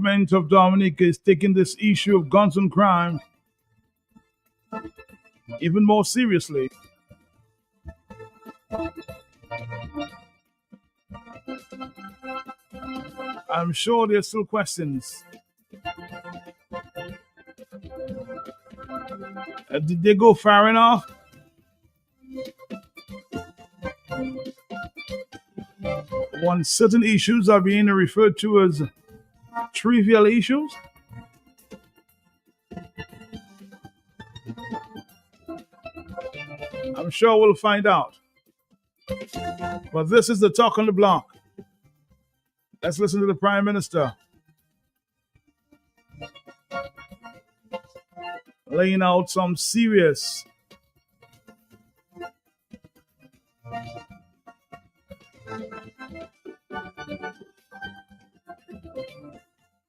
government of Dominica is taking this issue of guns and crime even more seriously. I'm sure there's still questions. Did they go far enough? When certain issues are being referred to as trivial issues? I'm sure we'll find out. But this is the talk on the block. Let's listen to the Prime Minister laying out some serious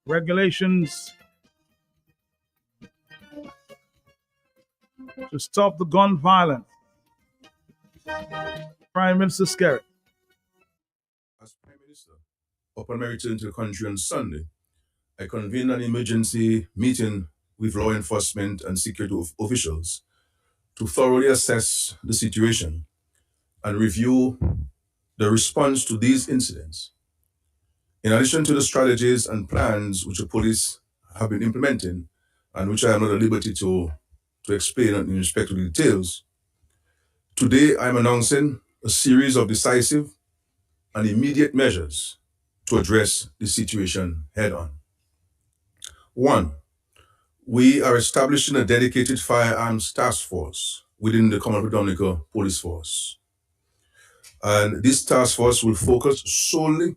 regulations to stop the gun violence. Prime Minister Skerritt. As Prime Minister, upon my return to the country on Sunday, I convened an emergency meeting with law enforcement and security officials to thoroughly assess the situation and review the response to these incidents. In addition to the strategies and plans which the police have been implementing, and which I am not at liberty to explain in respect to the details, today I am announcing a series of decisive and immediate measures to address the situation head on. 1. We are establishing a dedicated firearms task force within the Commonwealth of Dominica Police Force. And this task force will focus solely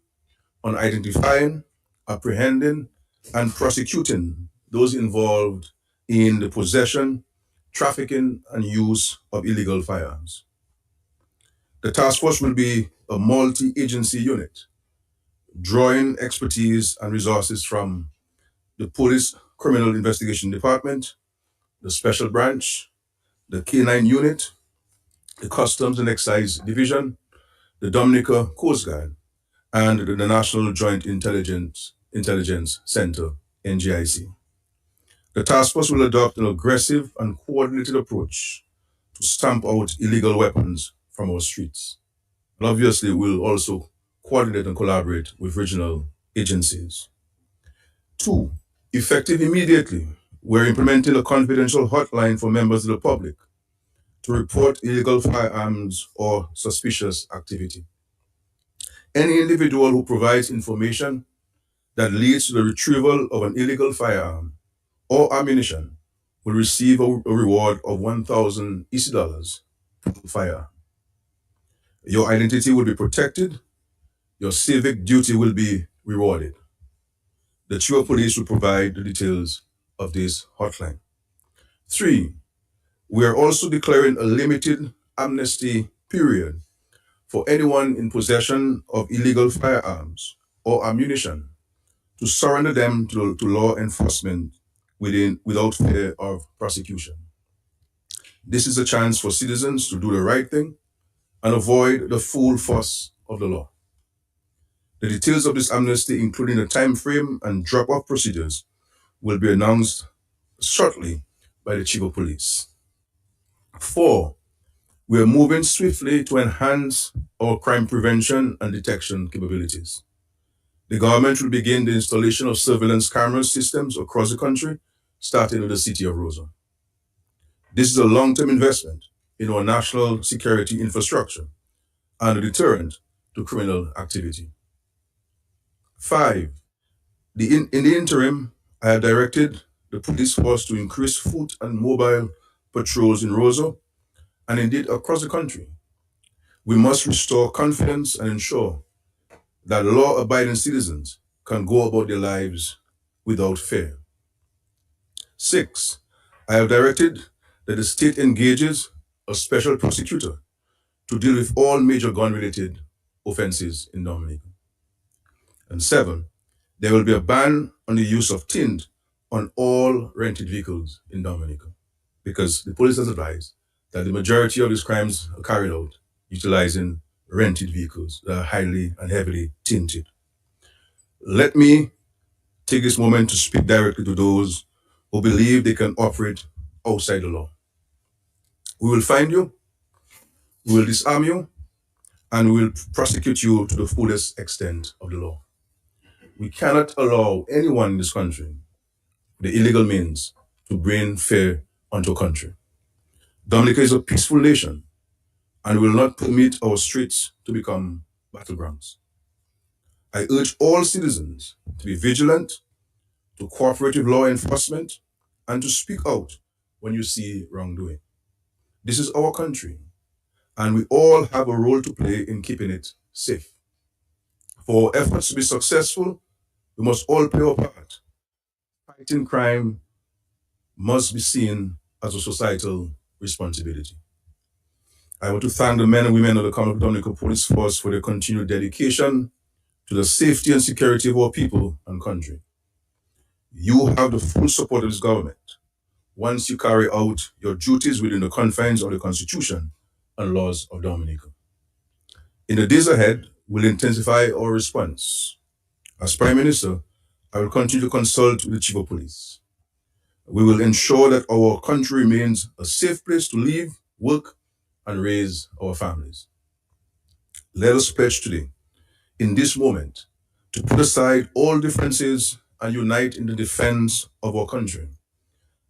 on identifying, apprehending, and prosecuting those involved in the possession, trafficking, and use of illegal firearms. The task force will be a multi-agency unit, drawing expertise and resources from the Police Criminal Investigation Department, the Special Branch, the K9 Unit, the Customs and Excise Division, the Dominica Coast Guard, and the National Joint Intelligence Center, NJIC. The task force will adopt an aggressive and coordinated approach to stamp out illegal weapons from our streets. And obviously, we'll also coordinate and collaborate with regional agencies. 2, effective immediately, we're implementing a confidential hotline for members of the public to report illegal firearms or suspicious activity. Any individual who provides information that leads to the retrieval of an illegal firearm or ammunition will receive a reward of 1,000 EC dollars per firearm. Your identity will be protected. Your civic duty will be rewarded. The Chief of Police will provide the details of this hotline. 3, we are also declaring a limited amnesty period for anyone in possession of illegal firearms or ammunition to surrender them to law enforcement without fear of prosecution. This is a chance for citizens to do the right thing and avoid the full force of the law. The details of this amnesty, including the time frame and drop-off procedures, will be announced shortly by the Chief of Police. 4, we are moving swiftly to enhance our crime prevention and detection capabilities. The government will begin the installation of surveillance camera systems across the country, starting with the city of Roseau. This is a long-term investment in our national security infrastructure and a deterrent to criminal activity. 5, in the interim, I have directed the police force to increase foot and mobile patrols in Roseau and indeed across the country. We must restore confidence and ensure that law-abiding citizens can go about their lives without fear. 6, I have directed that the state engages a special prosecutor to deal with all major gun-related offenses in Dominica. And 7, there will be a ban on the use of tint on all rented vehicles in Dominica, because the police has advised that the majority of these crimes are carried out utilizing rented vehicles that are highly and heavily tinted. Let me take this moment to speak directly to those who believe they can operate outside the law. We will find you, we will disarm you, and we will prosecute you to the fullest extent of the law. We cannot allow anyone in this country, the illegal means, to bring fear onto a country. Dominica is a peaceful nation, and will not permit our streets to become battlegrounds. I urge all citizens to be vigilant, to cooperate with law enforcement, and to speak out when you see wrongdoing. This is our country, and we all have a role to play in keeping it safe. For our efforts to be successful, we must all play our part. Fighting crime must be seen as a societal responsibility. I want to thank the men and women of the Commonwealth Dominica Police Force for their continued dedication to the safety and security of our people and country. You have the full support of this government once you carry out your duties within the confines of the Constitution and laws of Dominica. In the days ahead, we'll intensify our response. As Prime Minister, I will continue to consult with the Chief of Police. We will ensure that our country remains a safe place to live, work, and raise our families. Let us pledge today, in this moment, to put aside all differences and unite in the defense of our country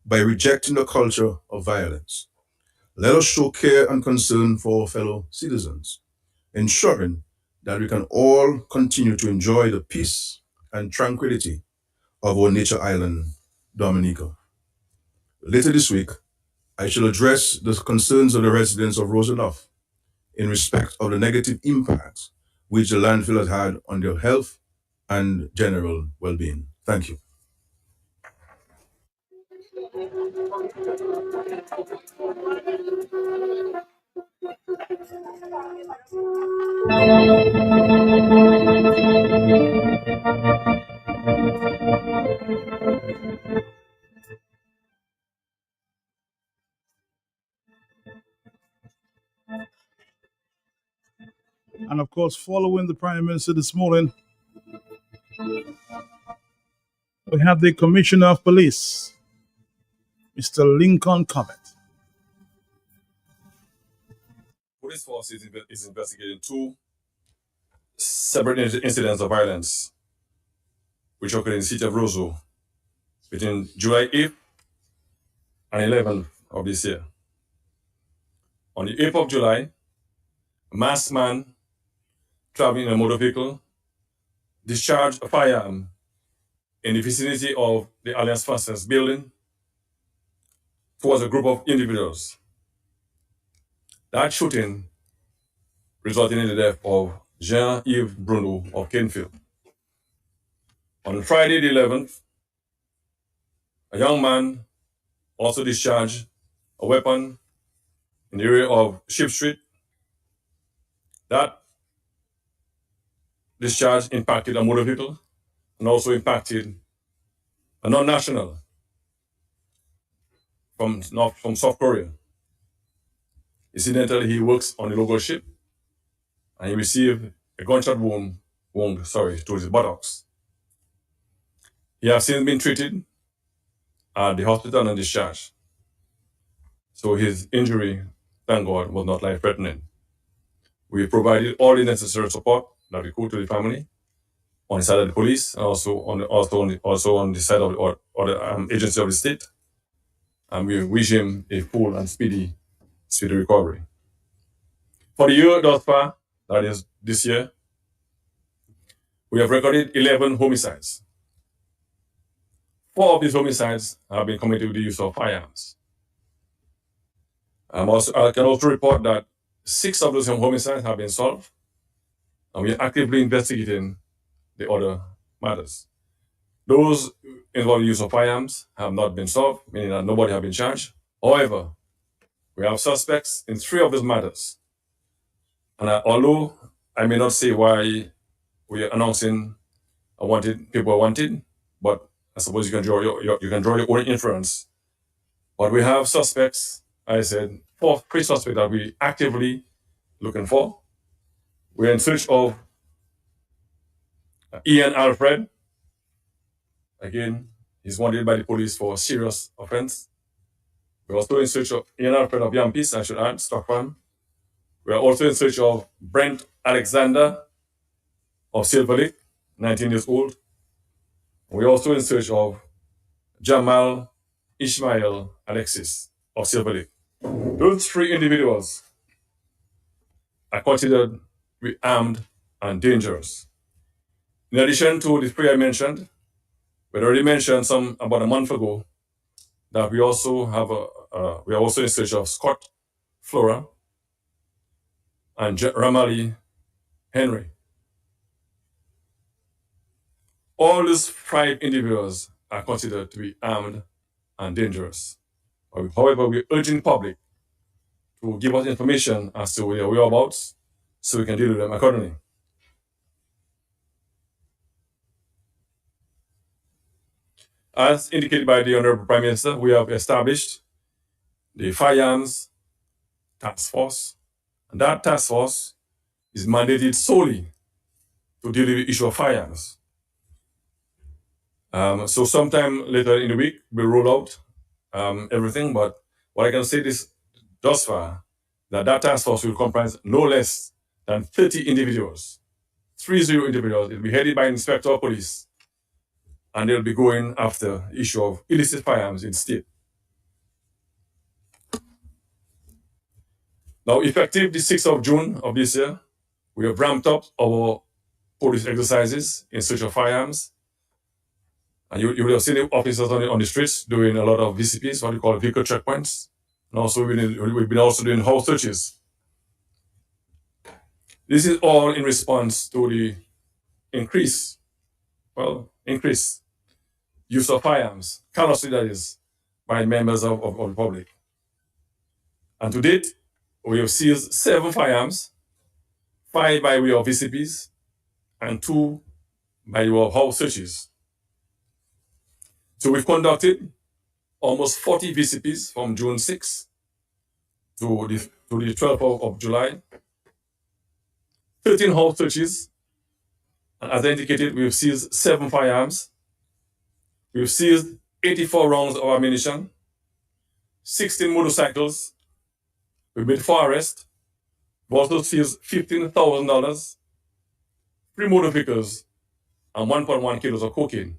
by rejecting the culture of violence. Let us show care and concern for our fellow citizens, ensuring that we can all continue to enjoy the peace and tranquility of our nature island, Dominica. Later this week, I shall address the concerns of the residents of Roselough in respect of the negative impact which the landfill has had on their health and general well-being. Thank you. And of course, following the Prime Minister this morning, we have the Commissioner of Police, Mr. Lincoln Comet. Police force is investigating two separate incidents of violence which occurred in the city of Roseau between July 8th and 11th of this year. On the 8th of July, a masked man traveling in a motor vehicle discharged a firearm in the vicinity of the Alliance Fastness building towards a group of individuals. That shooting resulted in the death of Jean-Yves Bruno of Kenfield. On Friday the 11th, a young man also discharged a weapon in the area of Ship Street. That discharge impacted a motor vehicle and also impacted a non-national from South Korea. Incidentally, he works on a local ship and he received a gunshot wound to his buttocks. He has since been treated at the hospital and discharged. So his injury, thank God, was not life-threatening. We provided all the necessary support that we could to the family on the side of the police and also on the side of the agency of the state. And we wish him a full and speedy recovery. For the year thus far, that is this year, we have recorded 11 homicides. 4 of these homicides have been committed with the use of firearms. I can also report that 6 of those homicides have been solved, and we are actively investigating the other matters. Those involving the use of firearms have not been solved, meaning that nobody has been charged. However, we have suspects in 3 of those matters. And although I may not say why we are announcing people are wanted, but I suppose you can draw your own inference. But we have suspects, I said, 3 suspects that we actively looking for. We're in search of Ian Alfred, Again, he's wanted by the police for serious offense. We're also in search of Ian Alfred of Yampis, I should add, Stockholm. We are also in search of Brent Alexander of Silver Lake, 19 years old. We're also in search of Jamal Ishmael Alexis of Silver Lake. Those three individuals are considered to be armed and dangerous. In addition to the three I mentioned, we already mentioned some about a month ago that we also have we are also in search of Scott Flora and Ramali Henry. All these five individuals are considered to be armed and dangerous. However, we're urging the public to give us information as to their whereabouts so we can deal with them accordingly. As indicated by the Honorable Prime Minister, we have established the Firearms Task Force, and that task force is mandated solely to deal with the issue of firearms. So sometime later in the week, we'll roll out everything, but what I can say is thus far, that task force will comprise no less than 30 individuals, 30 individuals. It will be headed by an inspector of police, and they'll be going after the issue of illicit firearms in the state. Now, effective the 6th of June of this year, we have ramped up our police exercises in search of firearms. And you will have seen the officers on the streets doing a lot of VCPs, what we call vehicle checkpoints. And also we've been also doing house searches. This is all in response to the increased use of firearms, carelessly that is, by members of the public. And to date, we have seized 7 firearms, 5 by way of VCPs, and 2 by way of house searches. So we've conducted almost 40 VCPs from June 6th to the 12th of July, 13 house searches, and as I indicated, we've seized 7 firearms. We've seized 84 rounds of ammunition, 16 motorcycles. We've made 4 arrests. We've also seized $15,000, 3 motor vehicles, and 1.1 kilos of cocaine.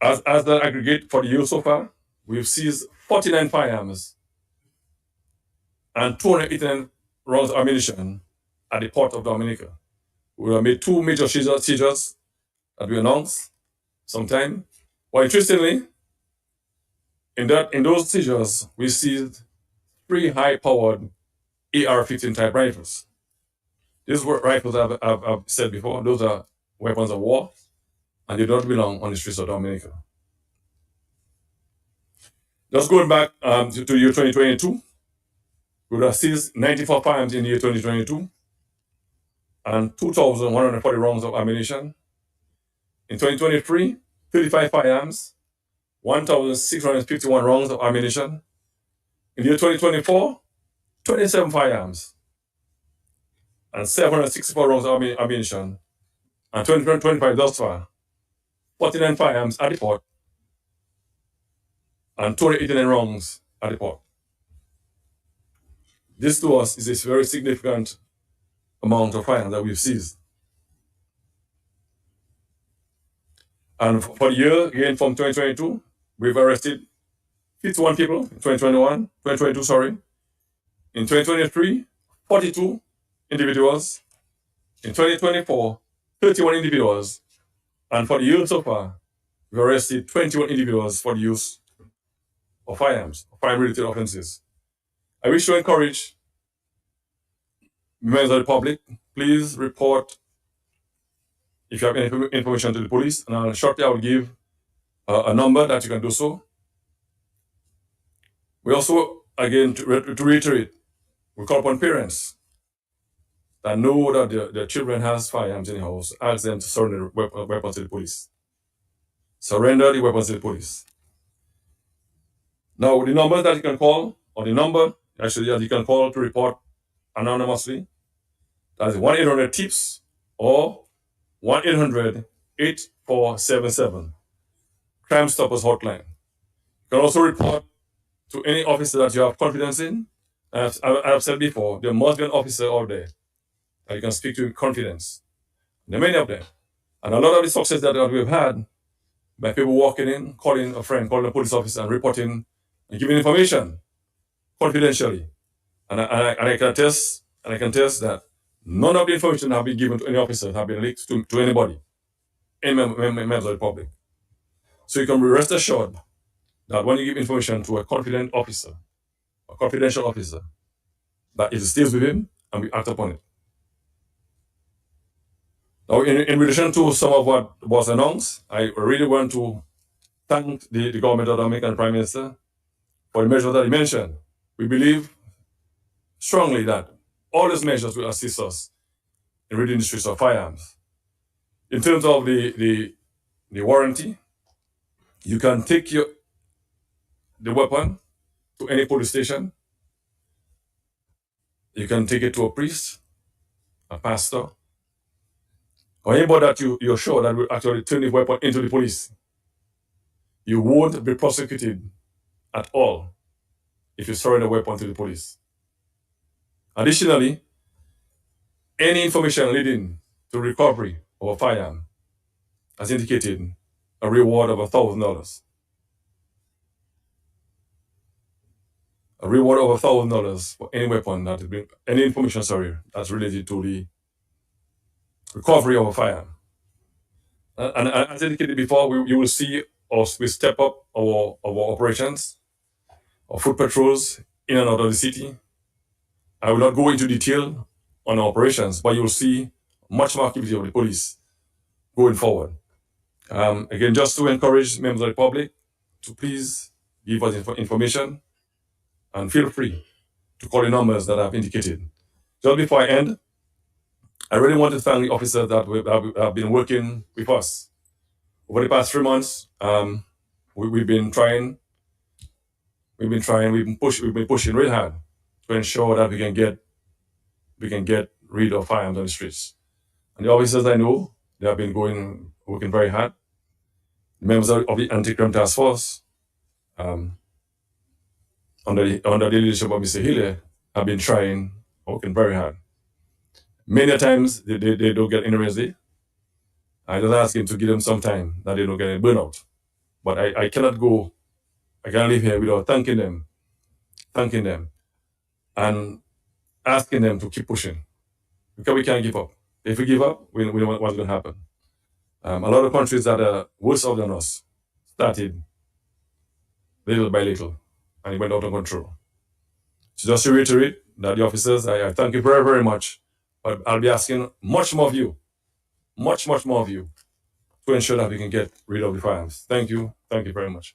As the aggregate for the year so far, we've seized 49 firearms and 289 rounds of ammunition at the port of Dominica. We have made 2 major seizures that we announced sometime. Well, interestingly, in those seizures, we seized 3 high-powered AR-15 type rifles. These were rifles I've said before. Those are weapons of war, and they don't belong on the streets of Dominica. Just going back to the year 2022, we would have seized 94 firearms in the year 2022 and 2,140 rounds of ammunition. In 2023, 35 firearms, 1,651 rounds of ammunition. In the year 2024, 27 firearms and 764 rounds of ammunition. And 2025 thus far, 49 firearms at the port and 289 rounds at the port. This to us is a very significant amount of firearms that we've seized. And for the year, again from 2022, we've arrested 51 people in 2022, sorry. In 2023, 42 individuals. In 2024, 31 individuals. And for the year so far, we've arrested 21 individuals for the use of firearms, firearm-related offenses. I wish to encourage members of the public, please report if you have any information to the police, and shortly I will give a number that you can do so. We also, again, to reiterate, we call upon parents that know that their children has firearms in the house, ask them to surrender weapons to the police. Surrender the weapons to the police. Now, the number that you can call, or the number actually that you can call to report anonymously, that's 1-800-TIPS or 1-800 8477, Crime Stoppers Hotline. You can also report to any officer that you have confidence in. I've said before, there must be an officer out there that you can speak to in confidence. There are many of them. And a lot of the success that we've had by people walking in, calling a friend, calling a police officer, and reporting and giving information confidentially. And I can attest that none of the information that have been given to any officer have been leaked to anybody, any member of the public. So you can be rest assured that when you give information to a confident officer, a confidential officer, that it stays with him and we act upon it. Now, in relation to some of what was announced, I really want to thank the government of the American Prime Minister for the measures that he mentioned. We believe strongly that all these measures will assist us in ridding the streets of firearms. In terms of the warranty, you can take the weapon to any police station. You can take it to a priest, a pastor, or anybody that you're sure that will actually turn the weapon into the police. You won't be prosecuted at all if you surrender a weapon to the police. Additionally, any information leading to recovery of a firearm, as indicated, a reward of $1,000. A reward of $1,000 for any weapon that has been, any information, that's related to the recovery of a firearm. And as indicated before, you will see us, we step up our operations, our foot patrols in and out of the city. I will not go into detail on our operations, but you will see much more activity of the police going forward. Again, just to encourage members of the public to please give us information and feel free to call the numbers that I've indicated. Just before I end, I really want to thank the officers that have been working with us. Over the past 3 months, we've been pushing really hard to ensure that we can get rid of firearms on the streets. And the officers I know, they have been working very hard. The members of the Anti-Crime Task Force, under the leadership of Mr. Hille, have been working very hard. Many times they don't get any rest. I just ask him to give them some time that they don't get any burnout. But I cannot leave here without thanking them, and asking them to keep pushing. Because we can't give up. If we give up, we know what's going to happen. A lot of countries that are worse off than us started little by little, and it went out of control. So just to reiterate that the officers, I thank you very, very much. But I'll be asking much more of you, much more of you, to ensure that we can get rid of the firearms. Thank you very much.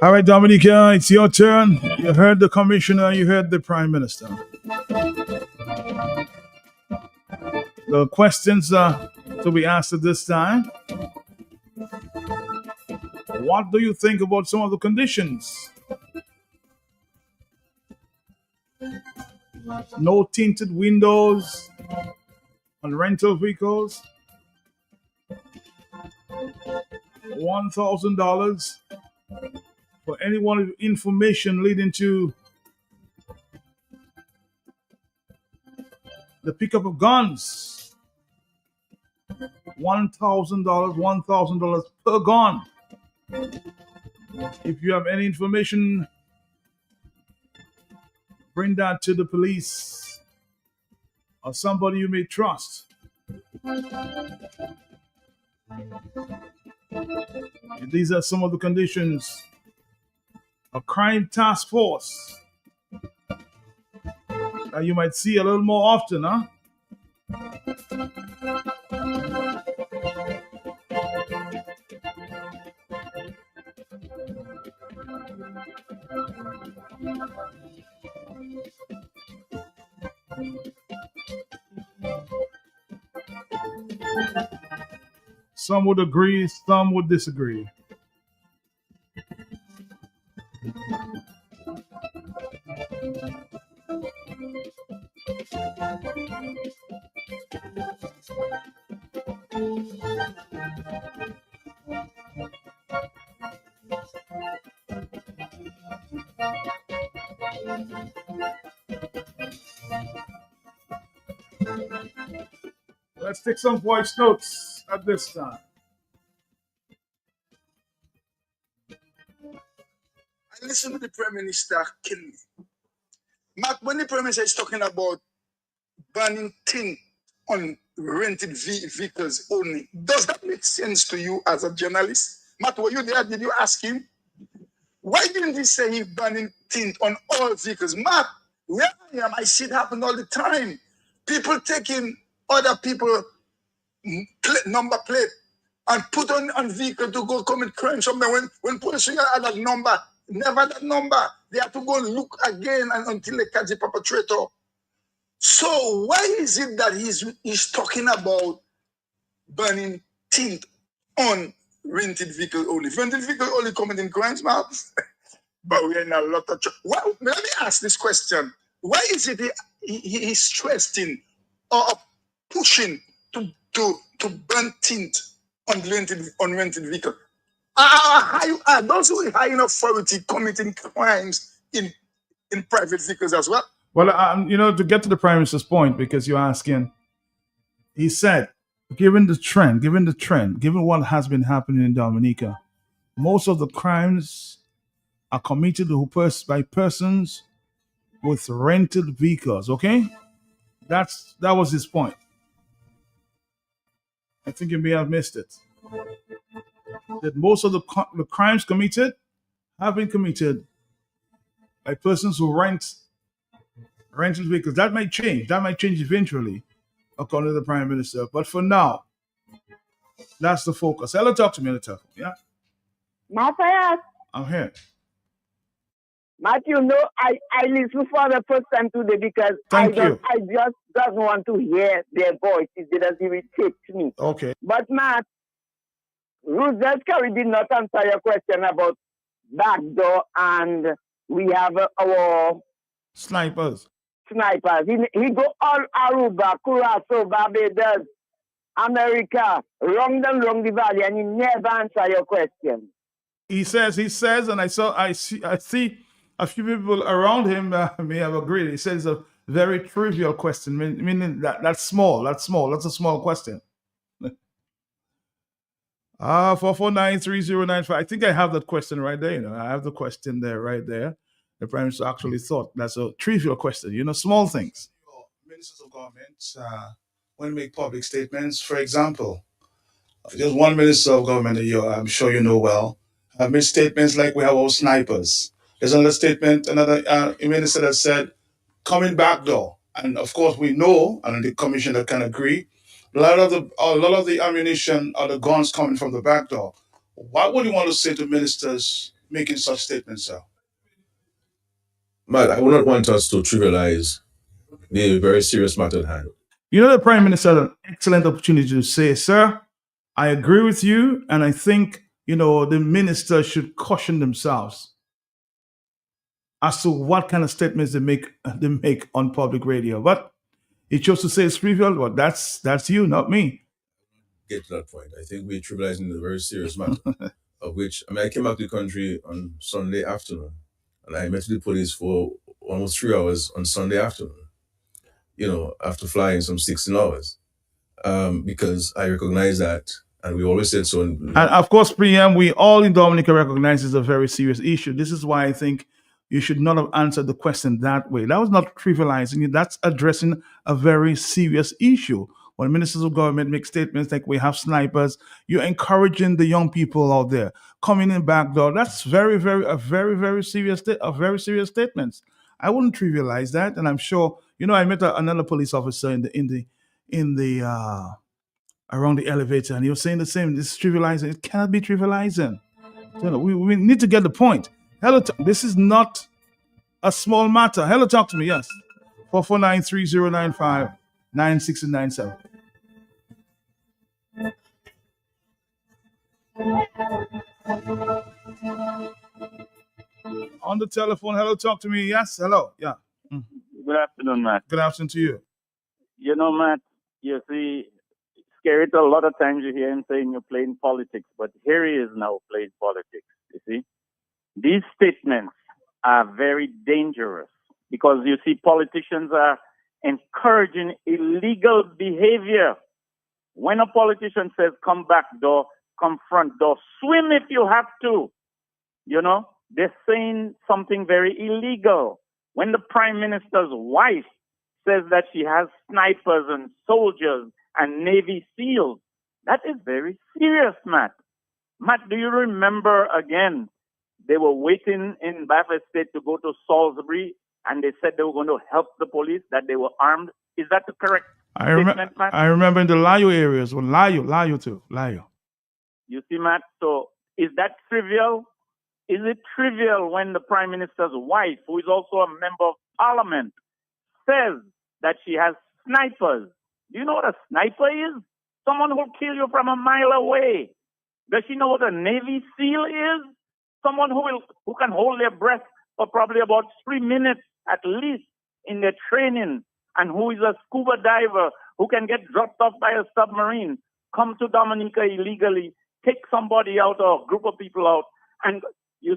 All right, Dominica, it's your turn. You heard the commissioner, you heard the prime minister. The questions to be asked at this time. What do you think about some of the conditions? No tinted windows on rental vehicles. $1,000 for any one of information leading to the pickup of guns. $1,000 per gun. If you have any information, bring that to the police or somebody you may trust. These are some of the conditions. A crime task force that you might see a little more often, huh? Some would agree, some would disagree. Let's take some voice notes at this time. I listen to the Prime Minister kill me. Mark, when the Prime Minister is talking about banning tint on rented vehicles only, does that make sense to you as a journalist? Matt, were you there? Did you ask him? Why didn't he say he's banning tint on all vehicles? Matt, where I am, I see it happen all the time. People taking other people number plate and put on vehicle to go commit crime somewhere. When police figure out that number, never that number. They have to go and look again until they catch the perpetrator. So why is it that he's talking about burning tint on rented vehicle only? Rented vehicle only committing crimes, man. But we're in a lot of trouble. Well, let me ask this question. Why is it he's stressing or pushing to burn tint on rented vehicle? Are those with high in authority committing crimes in private vehicles as well? Well, to get to the Prime Minister's point, because you're asking, he said, given the trend, given what has been happening in Dominica, most of the crimes are committed by persons with rented vehicles. Okay, that was his point. I think you may have missed it. That most of the crimes committed have been committed by persons who rented vehicles. That might change. That might change eventually, according to the Prime Minister. But for now, that's the focus. Hello, talk to me on the telephone. Yeah. Matthias. I'm here. Matthew, I listen for the first time today because I just don't want to hear their voices. They doesn't irritate me. Okay. But Matt, Roosevelt Curry did not answer your question about backdoor, and we have our snipers. He go all Aruba, Curacao, Barbados, America, wrong the valley, and he never answer your question. He says, and I see a few people around him may have agreed. He says it's a very trivial question, meaning that's small. That's a small question. 4493095. I think I have that question right there. I have the question there, right there. The Prime Minister actually thought that's a trivial question. Small things. Ministers of government, when they make public statements, for example, there's one minister of government that I'm sure you know well, have made statements like we have our snipers. There's another minister that said, coming back door. And of course we know, and the commissioner can agree, a lot of the ammunition or the guns coming from the back door. What would you want to say to ministers making such statements, sir? Matt, I would not want us to trivialize the very serious matter at hand. The Prime Minister had an excellent opportunity to say, sir, I agree with you, and I think, the minister should caution themselves as to what kind of statements they make on public radio. But he chose to say it's trivial. Well, that's you, not me. get to that point. I think we're trivializing a very serious matter, of which, I came back to the country on Sunday afternoon, and I met the police for almost 3 hours on Sunday afternoon, after flying some 16 hours, because I recognize that, and we always said so. And of course, PM, we all in Dominica recognize it's a very serious issue. This is why I think you should not have answered the question that way. That was not trivializing it. That's addressing a very serious issue. When ministers of government make statements like we have snipers, you're encouraging the young people out there coming in back door. That's very serious statements. I wouldn't trivialize that, and I'm sure I met another police officer in the around the elevator, and he was saying the same. This is trivializing. It cannot be trivializing. We need to get the point. Hello, this is not a small matter. Hello, talk to me. Yes, 449-3095-9697. On the telephone. Hello, talk to me. Yes, hello. Yeah. Good afternoon, Matt. Good afternoon to you. Matt, you see, Skerritt, a lot of times you hear him saying you're playing politics, but here he is now playing politics, you see. These statements are very dangerous because, you see, politicians are encouraging illegal behavior. When a politician says, come back door, come front door, swim if you have to, they're saying something very illegal. When the prime minister's wife says that she has snipers and soldiers and Navy SEALs, that is very serious, Matt. Matt, do you remember again, they were waiting in Bath State to go to Salisbury, and they said they were going to help the police, that they were armed. Is that the correct statement, Matt? I remember in the Layo areas, Layo too. You see, Matt, so is that trivial? Is it trivial when the prime minister's wife, who is also a member of parliament, says that she has snipers? Do you know what a sniper is? Someone who will kill you from a mile away. Does she know what a Navy SEAL is? Someone who can hold their breath for probably about 3 minutes at least in their training, and who is a scuba diver who can get dropped off by a submarine, come to Dominica illegally, take somebody out or a group of people out. And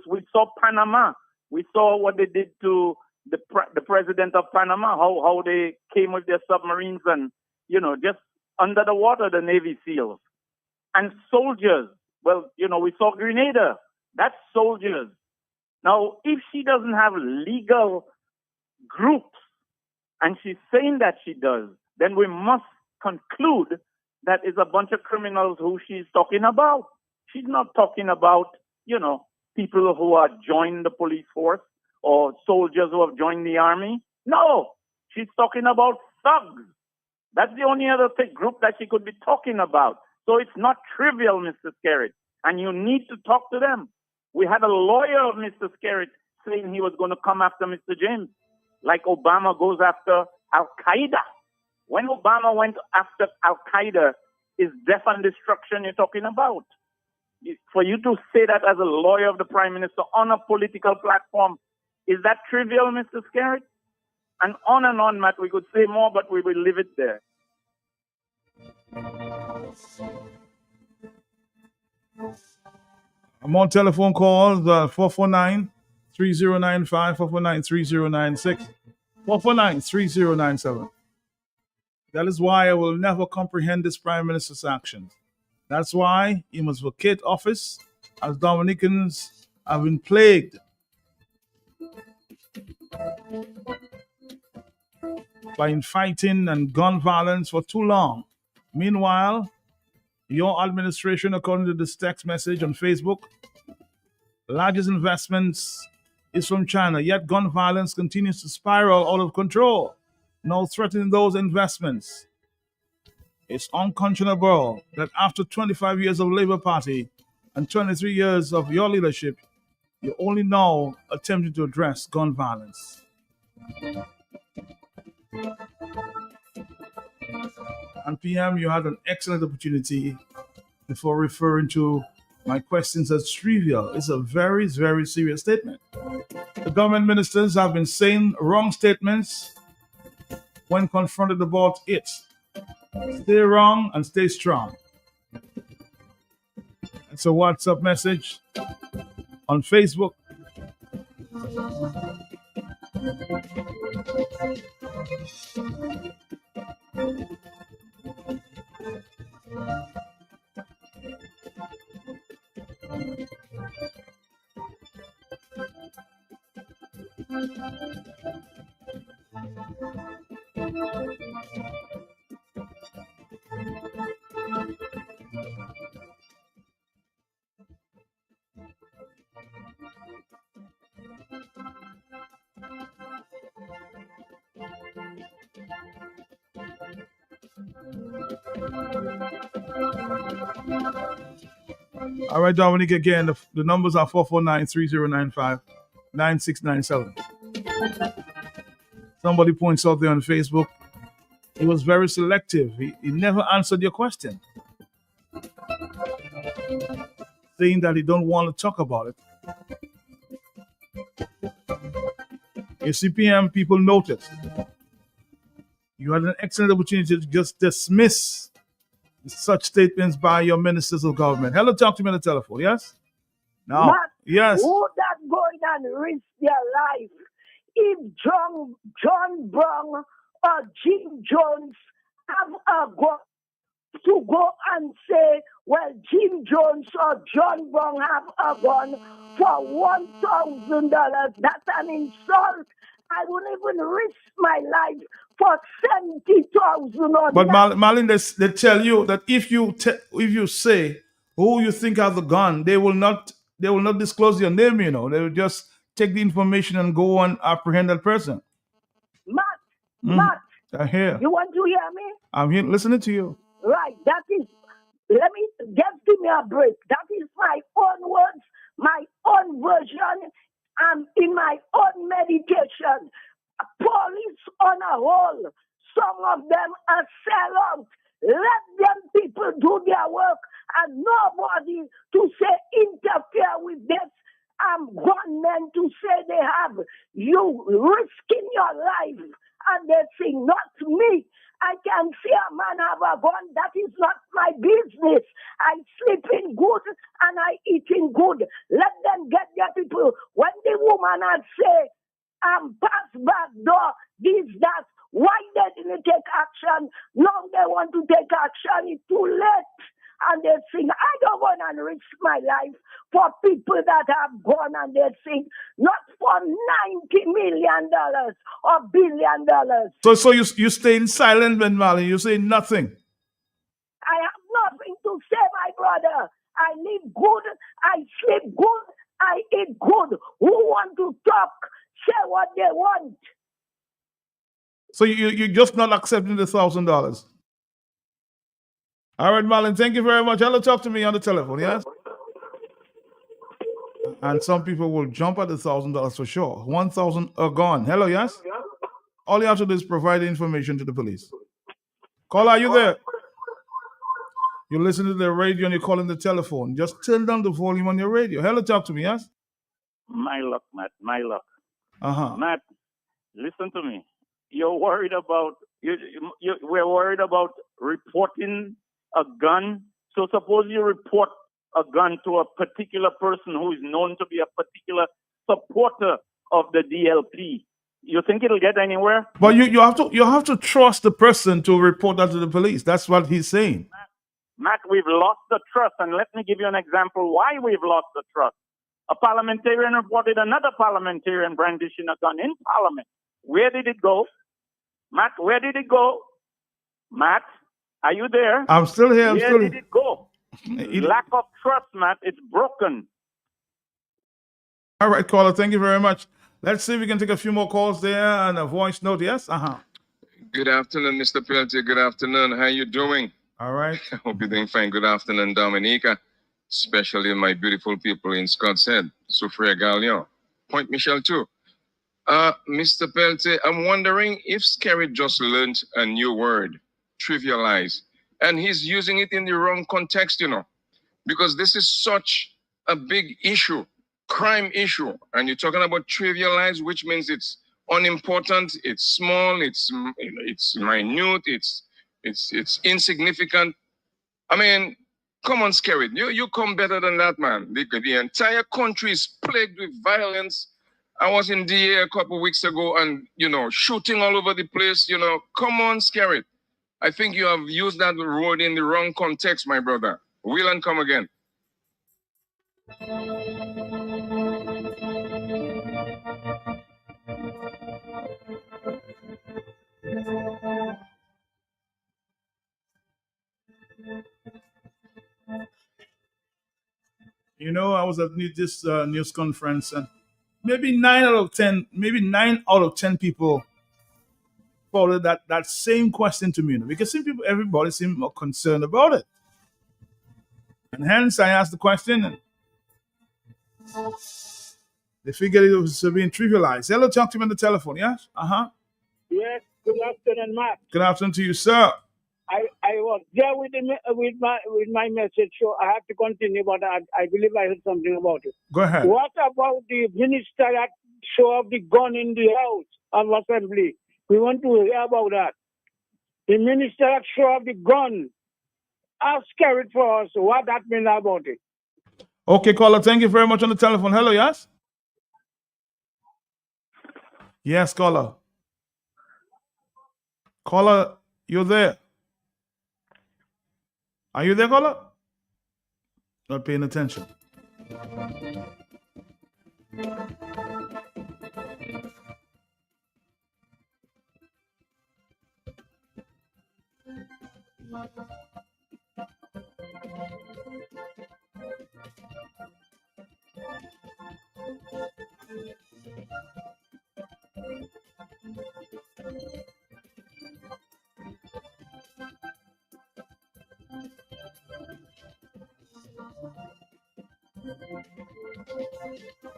we saw Panama. We saw what they did to the president of Panama, how they came with their submarines and, just under the water, the Navy SEALs. And soldiers, we saw Grenada. That's soldiers. Now, if she doesn't have legal groups, and she's saying that she does, then we must conclude that it's a bunch of criminals who she's talking about. She's not talking about, people who are joined the police force or soldiers who have joined the army. No, she's talking about thugs. That's the only other group that she could be talking about. So it's not trivial, Mr. Skerritt, and you need to talk to them. We had a lawyer of Mr. Skerritt saying he was going to come after Mr. James, like Obama goes after Al-Qaeda. When Obama went after Al-Qaeda, is death and destruction you're talking about? For you to say that as a lawyer of the prime minister on a political platform, is that trivial, Mr. Skerritt? And on, Matt, we could say more, but we will leave it there. I'm on telephone calls, 449-3095, 449-3096, 449-3097. That is why I will never comprehend this prime minister's actions. That's why he must vacate office, as Dominicans have been plagued by infighting and gun violence for too long. Meanwhile, your administration, according to this text message on Facebook, largest investments is from China, yet gun violence continues to spiral out of control, now threatening those investments. It's unconscionable that after 25 years of Labour Party and 23 years of your leadership, you're only now attempting to address gun violence. And PM, you had an excellent opportunity before referring to my questions as trivial. It's a very, very serious statement. The government ministers have been saying wrong statements when confronted about it. Stay wrong and stay strong. It's a WhatsApp message on Facebook. All right, Dominic, again, the numbers are 449-3095-9697. Somebody points out there on Facebook, he was very selective. He never answered your question, saying that he don't want to talk about it. Your CPM people noticed. You had an excellent opportunity to just dismiss such statements by your ministers of government. Hello, talk to me on the telephone, yes? No. But yes. who that going and risk their life if John Brown or Jim Jones have a gun to go and say, well, Jim Jones or John Brown have a gun for $1,000. That's an insult. I wouldn't even risk my life for 70,000. But Marlin, they tell you that if you say who you think have the gun, they will not disclose your name. You know, they will just take the information and go and apprehend that person. Matt, I hear. You want to hear me? I'm here listening to you. Right, that is. Let me just give me a break. That is my own words, my own version. I'm in my own meditation. Police on a whole, some of them are sellouts. Let them people do their work and nobody to say interfere with this. Gunmen to say they have you risking your life and they say not me. I can see a man have a gun. That is not my business. I sleeping good and I eating good. Let them get their people. When the woman had say, pass back door, this, that, why they didn't take action? Now they want to take action. It's too late. And they think, I don't want to risk my life for people that have gone and they think, not for $90 million or $1 billion. So you staying silent, Ben Marley. You say nothing. I have nothing to say, my brother. I live good. I sleep good. I eat good. Who want to talk? Say what they want. So you're just not accepting the $1,000. All right, Marlon, thank you very much. Hello, talk to me on the telephone, yes? And some people will jump at the $1,000 for sure. 1,000 are gone. Hello, yes? All you have to do is provide the information to the police. Caller, are you there? You listen to the radio and you're calling the telephone. Just turn down the volume on your radio. Hello, talk to me, yes? My luck, Matt. My luck. Uh-huh. Matt, listen to me. You're worried about we're worried about reporting a gun. So suppose you report a gun to a particular person who is known to be a particular supporter of the DLP. You think it'll get anywhere? But you have to trust the person to report that to the police. That's what he's saying. Matt, we've lost the trust, and let me give you an example why we've lost the trust. A parliamentarian reported another parliamentarian brandishing a gun in Parliament. Where did it go? Matt, where did it go? Matt, are you there? I'm still here. Where did it go? Lack of trust, Matt. It's broken. All right, caller. Thank you very much. Let's see if we can take a few more calls there and a voice note. Yes? Uh-huh. Good afternoon, Mr. Peltier. Good afternoon. How you doing? All right. I hope you're doing fine. Good afternoon, Dominica. Especially my beautiful people in Scott's Head, Soufriere Galion. Point Michel, too. Mr. Peltier, I'm wondering if Scary just learned a new word, trivialize. And he's using it in the wrong context, you know, because this is such a big issue, crime issue. And you're talking about trivialize, which means it's unimportant, it's small, it's minute, it's insignificant. I mean, Come on, Skerrit. You come better than that, man. The entire country is plagued with violence. I was in DA a couple of weeks ago and, shooting all over the place. Come on, Skerrit. I think you have used that word in the wrong context, my brother. Will and come again. I was at this news conference, and maybe 9 out of 10 people forwarded that same question to me, because everybody seemed more concerned about it. And hence I asked the question, and they figured it was being trivialized. Hello, talk to me on the telephone, yes? Yes, good afternoon, Matt. Good afternoon to you, sir. I was there with my message, so I have to continue, but I believe I heard something about it. Go ahead. What about the minister that show up the gun in the House of Assembly? We want to hear about that. The minister that show up the gun, ask it for us what that means about it. Okay, caller, thank you very much on the telephone. Hello, yes? Yes, caller. Caller, you're there. Are you there, caller? Not paying attention.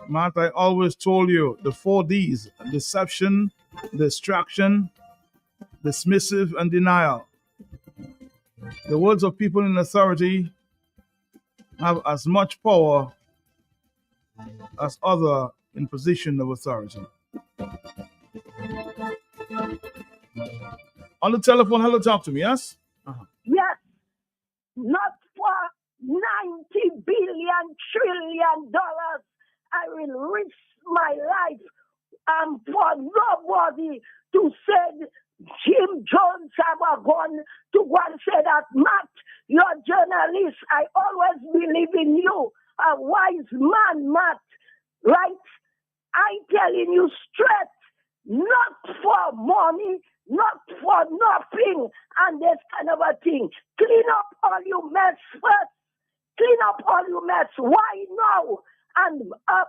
Matt, I always told you the 4 Ds: deception, distraction, dismissive, and denial. The words of people in authority have as much power as other in position of authority. On the telephone, hello, talk to me, yes? Yes, not for 90 billion trillion dollars I will risk my life for nobody to say Jim Jones have a gun to go and say that, Matt, you're a journalist. I always believe in you, a wise man, Matt, right? I telling you straight, not for money, not for nothing, and this kind of a thing. Clean up all your mess first. Clean up all your mess. Why now? And $1,000, as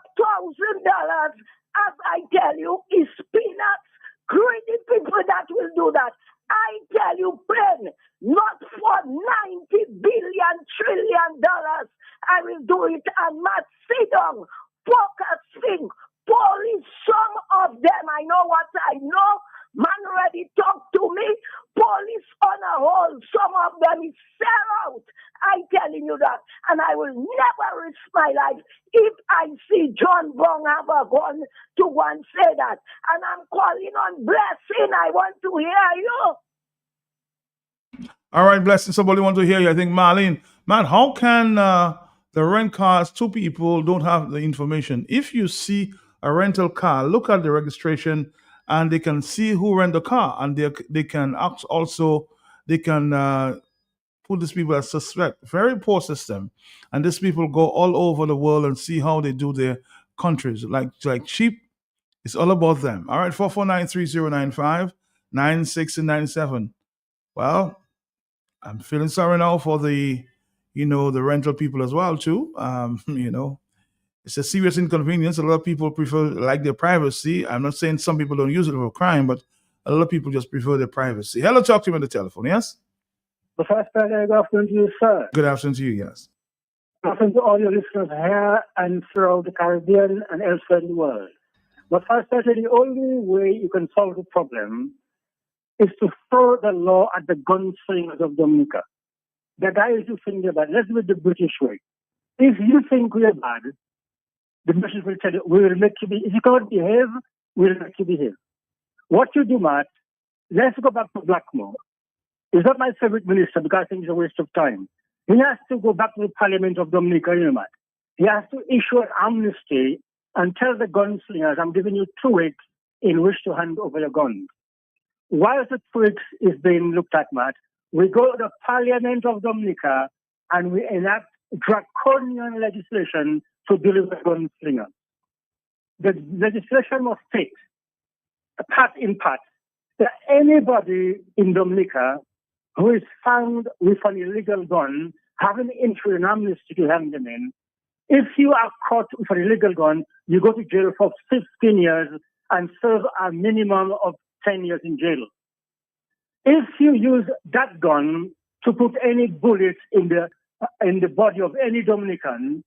I tell you, is peanuts. Greedy people that will do that. I tell you, friend, not for 90 billion trillion dollars. I will do it. And Matt, sit down, focus, think. Police, some of them, I know what I know. Man ready talk to me. Police on a whole, some of them is sell out. I telling you that. And I will never risk my life if I see John Brown have a gun to go and say that. And I'm calling on Blessing. I want to hear you. All right, Blessing. Somebody want to hear you. I think Marlene. Man, how can the rent cars, 2 people don't have the information? If you see a rental car, look at the registration, and they can see who rent the car, and they can also put these people as suspect. Very poor system, and these people go all over the world and see how they do their countries like cheap. It's all about them. All right, 449-3095-96 and 97. Well, I'm feeling sorry now for the rental people as well too. It's a serious inconvenience. A lot of people like their privacy. I'm not saying some people don't use it for crime, but a lot of people just prefer their privacy. Hello, talk to me on the telephone, yes? The first good afternoon to you, sir. Good afternoon to you, yes. Good afternoon to all your listeners here and throughout the Caribbean and elsewhere in the world. But first, the only way you can solve the problem is to throw the law at the gunslingers of Dominica. The guys who think they're bad, let's do it the British way. If you think we're bad, the British will tell you, we will make you behave. If you can't behave, we will make you behave. What you do, Matt, let's go back to Blackmore. He's not my favorite minister because I think it's a waste of time. He has to go back to the Parliament of Dominica, you know, man. He has to issue an amnesty and tell the gunslingers, I'm giving you 2 weeks in which to hand over your guns. While the 2 weeks is being looked at, Matt, we go to the Parliament of Dominica and we enact draconian legislation to deal with the gunslingers. The legislation must state, part in part, that anybody in Dominica who is found with an illegal gun, having issued an amnesty to hand them in, if you are caught with an illegal gun, you go to jail for 15 years and serve a minimum of 10 years in jail. If you use that gun to put any bullet in the body of any Dominican,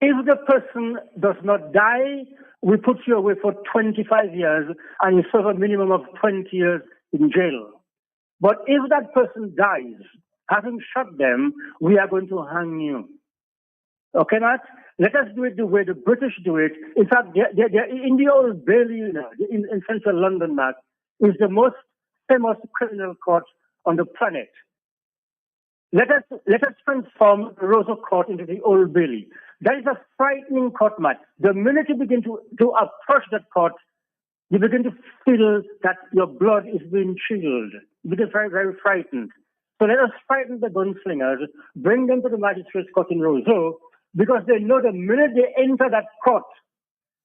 if the person does not die, we put you away for 25 years and you serve a minimum of 20 years in jail. But if that person dies, having shot them, we are going to hang you. Okay, Matt? Let us do it the way the British do it. In fact, in the Old Bailey, you know, in central London, Matt, is the most famous criminal court on the planet. Let us transform the Rosa Court into the Old Bailey. That is a frightening court, Matt. The minute you begin to approach that court, you begin to feel that your blood is being chilled. You become very, very frightened. So let us frighten the gunslingers, bring them to the magistrate's court in Roseau, because they know the minute they enter that court,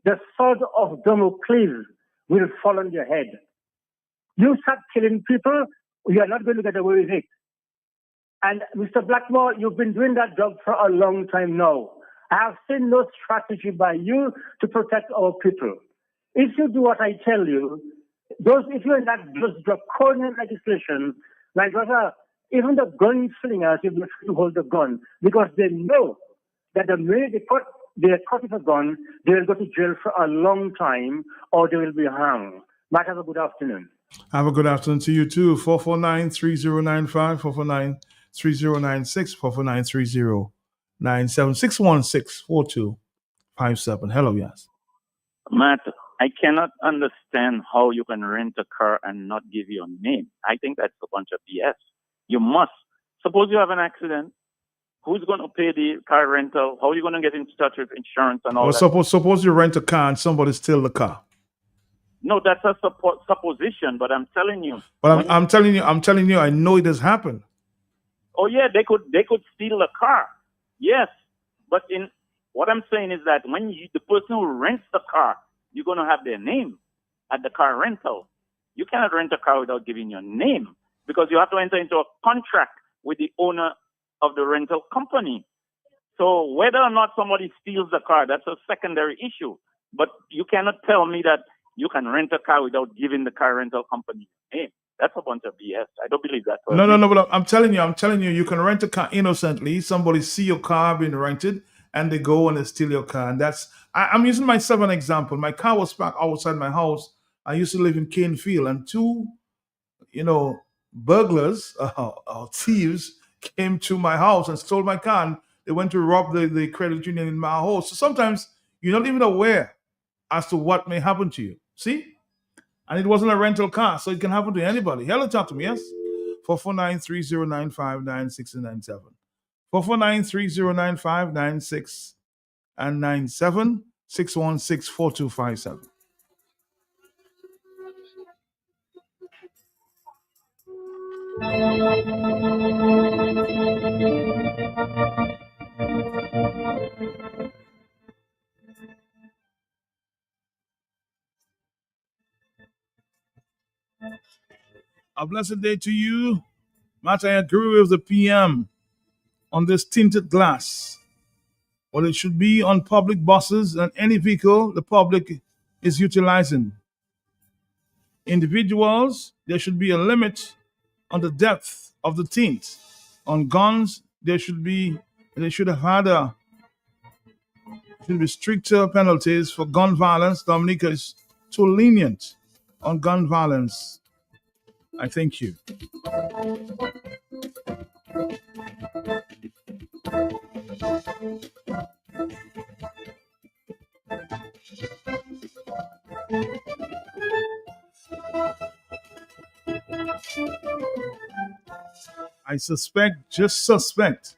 the sword of Damocles will fall on their head. You start killing people, you are not going to get away with it. And Mr. Blackmore, you've been doing that job for a long time now. I have seen no strategy by you to protect our people. If you do what I tell you, if you enact those draconian legislation, my brother, even the gunslingers will be free to hold the gun because they know that the minute they're caught with a gun, they will go to jail for a long time or they will be hung. Matt, have a good afternoon. Have a good afternoon to you too. 449-3095, 449-3096, 449-3097, 616-4257. Hello, yes. Matt, I cannot understand how you can rent a car and not give your name. I think that's a bunch of BS. You must. Suppose you have an accident. Who's going to pay the car rental? How are you going to get in touch with insurance and all that? Suppose you rent a car and somebody steal the car. No, that's a supposition, but I'm telling you. But I'm telling you, I know it has happened. Oh yeah, they could steal a car. Yes, but what I'm saying is that when the person who rents the car, you're going to have their name at the car rental. You cannot rent a car without giving your name because you have to enter into a contract with the owner of the rental company. So whether or not somebody steals the car, that's a secondary issue. But you cannot tell me that you can rent a car without giving the car rental company your name. That's a bunch of BS. I don't believe that. No, but I'm telling you, you can rent a car innocently. Somebody see your car being rented and they go and they steal your car. And I'm using myself an example. My car was parked outside my house. I used to live in Canefield and 2, burglars or thieves came to my house and stole my car. And they went to rob the credit union in my house. So sometimes you're not even aware as to what may happen to you. See? And it wasn't a rental car, so it can happen to anybody. Hello, talk to me, yes? 449-3095-9697. 449-3095-96 and 97, 616-4257. A blessed day to you. Matt, I agree with the PM on this tinted glass. Well, it should be on public buses and any vehicle the public is utilizing. Individuals, there should be a limit on the depth of the tint. On guns, they should be stricter penalties for gun violence. Dominica is too lenient on gun violence. I thank you. I suspect, just suspect,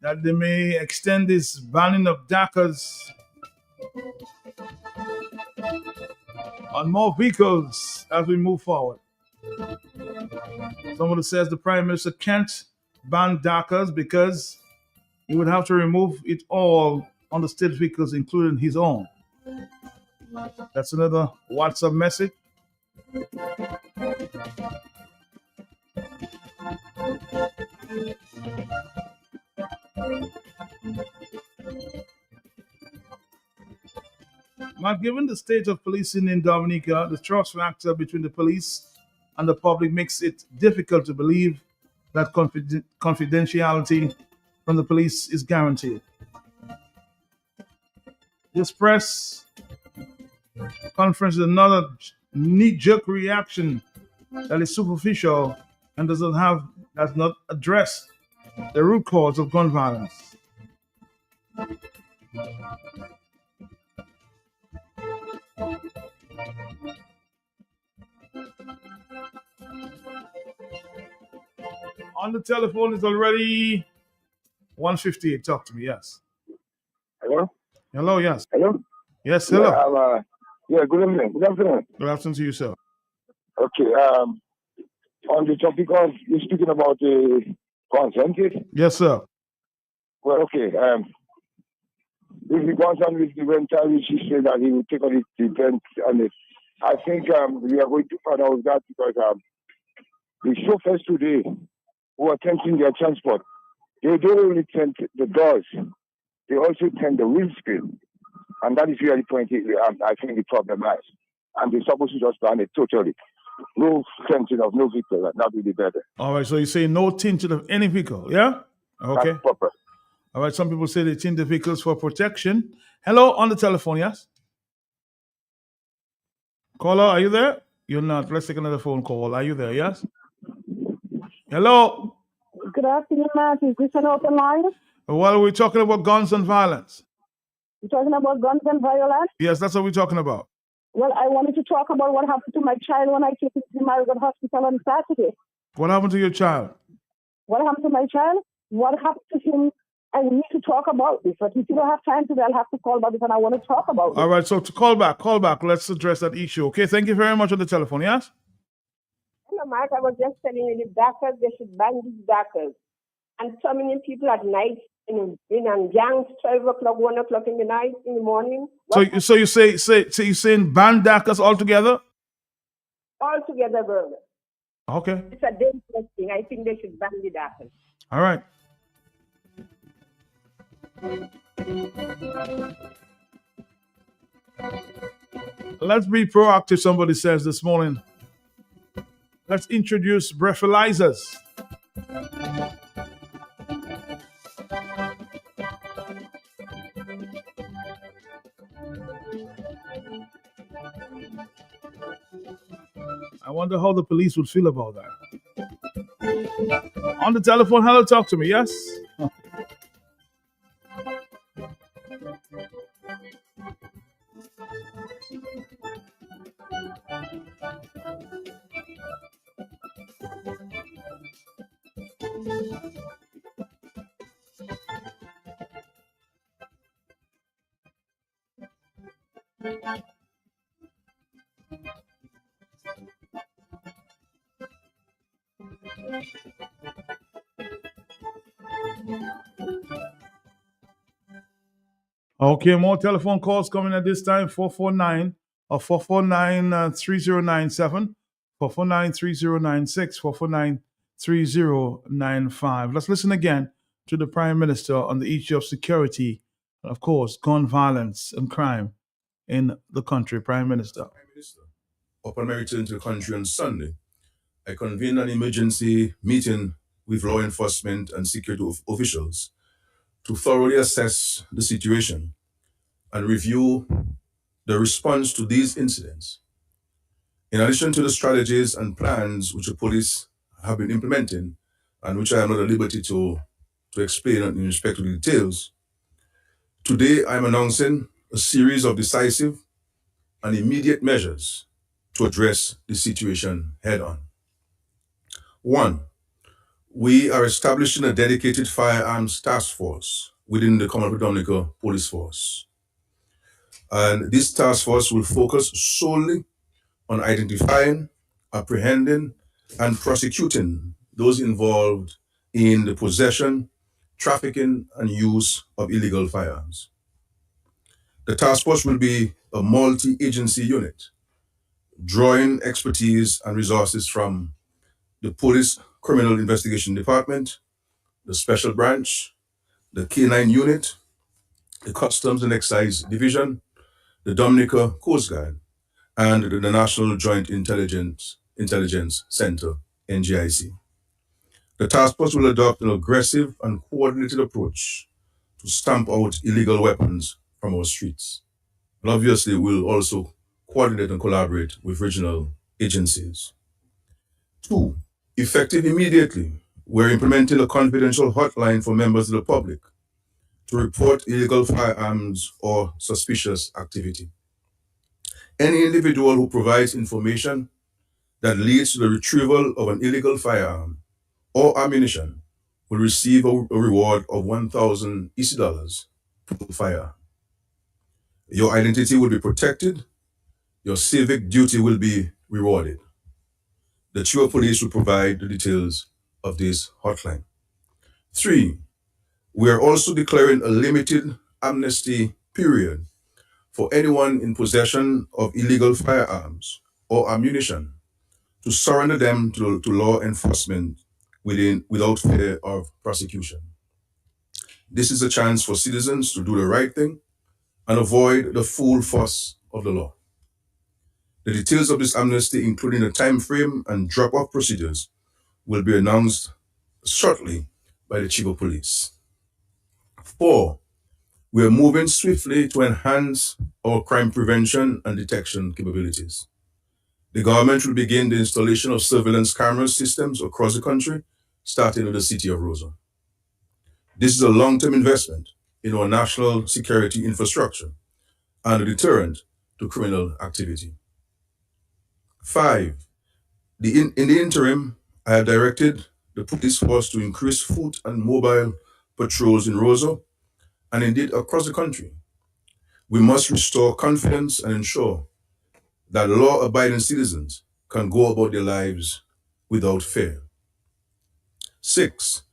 that they may extend this banning of DACAs on more vehicles as we move forward. Somebody says the Prime Minister can't ban DACAs because he would have to remove it all on the state vehicles, including his own. That's another WhatsApp message. Now, given the state of policing in Dominica, the trust factor between the police and the public makes it difficult to believe that confidentiality from the police is guaranteed. This press conference is another knee-jerk reaction that is superficial and does not address the root cause of gun violence. On the telephone is already 158. Talk to me, yes. Hello? Hello, yes. Hello? Yes, hello. Good evening. Good afternoon. Good afternoon to you, sir. Okay, on the topic of, you're speaking about the consent. Yes, sir. Well, okay, if the consent with the rental, which he said that he will take on the event on it, I think we are going to find out that because the chauffeurs today who are tempting their transport, they don't only tempt the doors, they also tempt the windscreen. And that is really the point I think the problem lies. And they're supposed to just ban it totally. No tinting of no vehicle, and that would be better. All right, so you say no tinting of any vehicle, yeah? Okay. That's proper. All right, some people say they tint the vehicles for protection. Hello, on the telephone, yes? Caller, are you there? You're not. Let's take another phone call. Are you there, yes? Hello? Good afternoon, Matt. Is this an open line? Well, we're talking about guns and violence. You're talking about guns and violence? Yes, that's what we're talking about. Well, I wanted to talk about what happened to my child when I took him to Marigold Hospital on Saturday. What happened to your child? What happened to my child? What happened to him? I need to talk about this. But if you don't have time today, I'll have to call back and I want to talk about it. All right, so to call back. Let's address that issue. Okay, thank you very much on the telephone, yes? Hello, Mark. I was just telling you the DACAs, they should ban these DACAs. And so many people at night in gangs, 12 o'clock, 1 o'clock in the night, in the morning. So you're saying ban DACAs altogether? Altogether, brother. Okay. It's a dangerous thing. I think they should ban the DACAs. All right. Let's be proactive, somebody says this morning. Let's introduce breathalyzers. I wonder how the police would feel about that. On the telephone, hello, talk to me, yes? Okay, more telephone calls coming at this time, 449 or 449-3097, 449-3096, 449-3095. Let's listen again to the Prime Minister on the issue of security and, of course, gun violence and crime in the country. Prime Minister. Prime Minister, upon my return to the country on Sunday, I convened an emergency meeting with law enforcement and security officials to thoroughly assess the situation and review the response to these incidents. In addition to the strategies and plans which the police have been implementing, and which I am not at liberty to explain in respect to the details, today I am announcing a series of decisive and immediate measures to address the situation head on. 1. we are establishing a dedicated firearms task force within the Commonwealth of Dominica Police Force. And this task force will focus solely on identifying, apprehending, and prosecuting those involved in the possession, trafficking, and use of illegal firearms. The task force will be a multi-agency unit, drawing expertise and resources from the Police Criminal Investigation Department, the Special Branch, the K9 Unit, the Customs and Excise Division, the Dominica Coast Guard, and the National Joint Intelligence Center, NGIC. The task force will adopt an aggressive and coordinated approach to stamp out illegal weapons from our streets. And obviously, we'll also coordinate and collaborate with regional agencies. 2, effective immediately, we're implementing a confidential hotline for members of the public to report illegal firearms or suspicious activity. Any individual who provides information that leads to the retrieval of an illegal firearm or ammunition will receive a reward of 1,000 EC dollars per firearm. Your identity will be protected. Your civic duty will be rewarded. The Chief of Police will provide the details of this hotline. 3, we are also declaring a limited amnesty period for anyone in possession of illegal firearms or ammunition to surrender them to law enforcement without fear of prosecution. This is a chance for citizens to do the right thing and avoid the full force of the law. The details of this amnesty, including the time frame and drop-off procedures, will be announced shortly by the Chief of Police. 4, we are moving swiftly to enhance our crime prevention and detection capabilities. The government will begin the installation of surveillance camera systems across the country, starting with the city of Roseau. This is a long-term investment in our national security infrastructure and a deterrent to criminal activity. 5, in the interim, I have directed the police force to increase foot and mobile patrols in Roseau and indeed across the country. We must restore confidence and ensure that law-abiding citizens can go about their lives without fear. 6,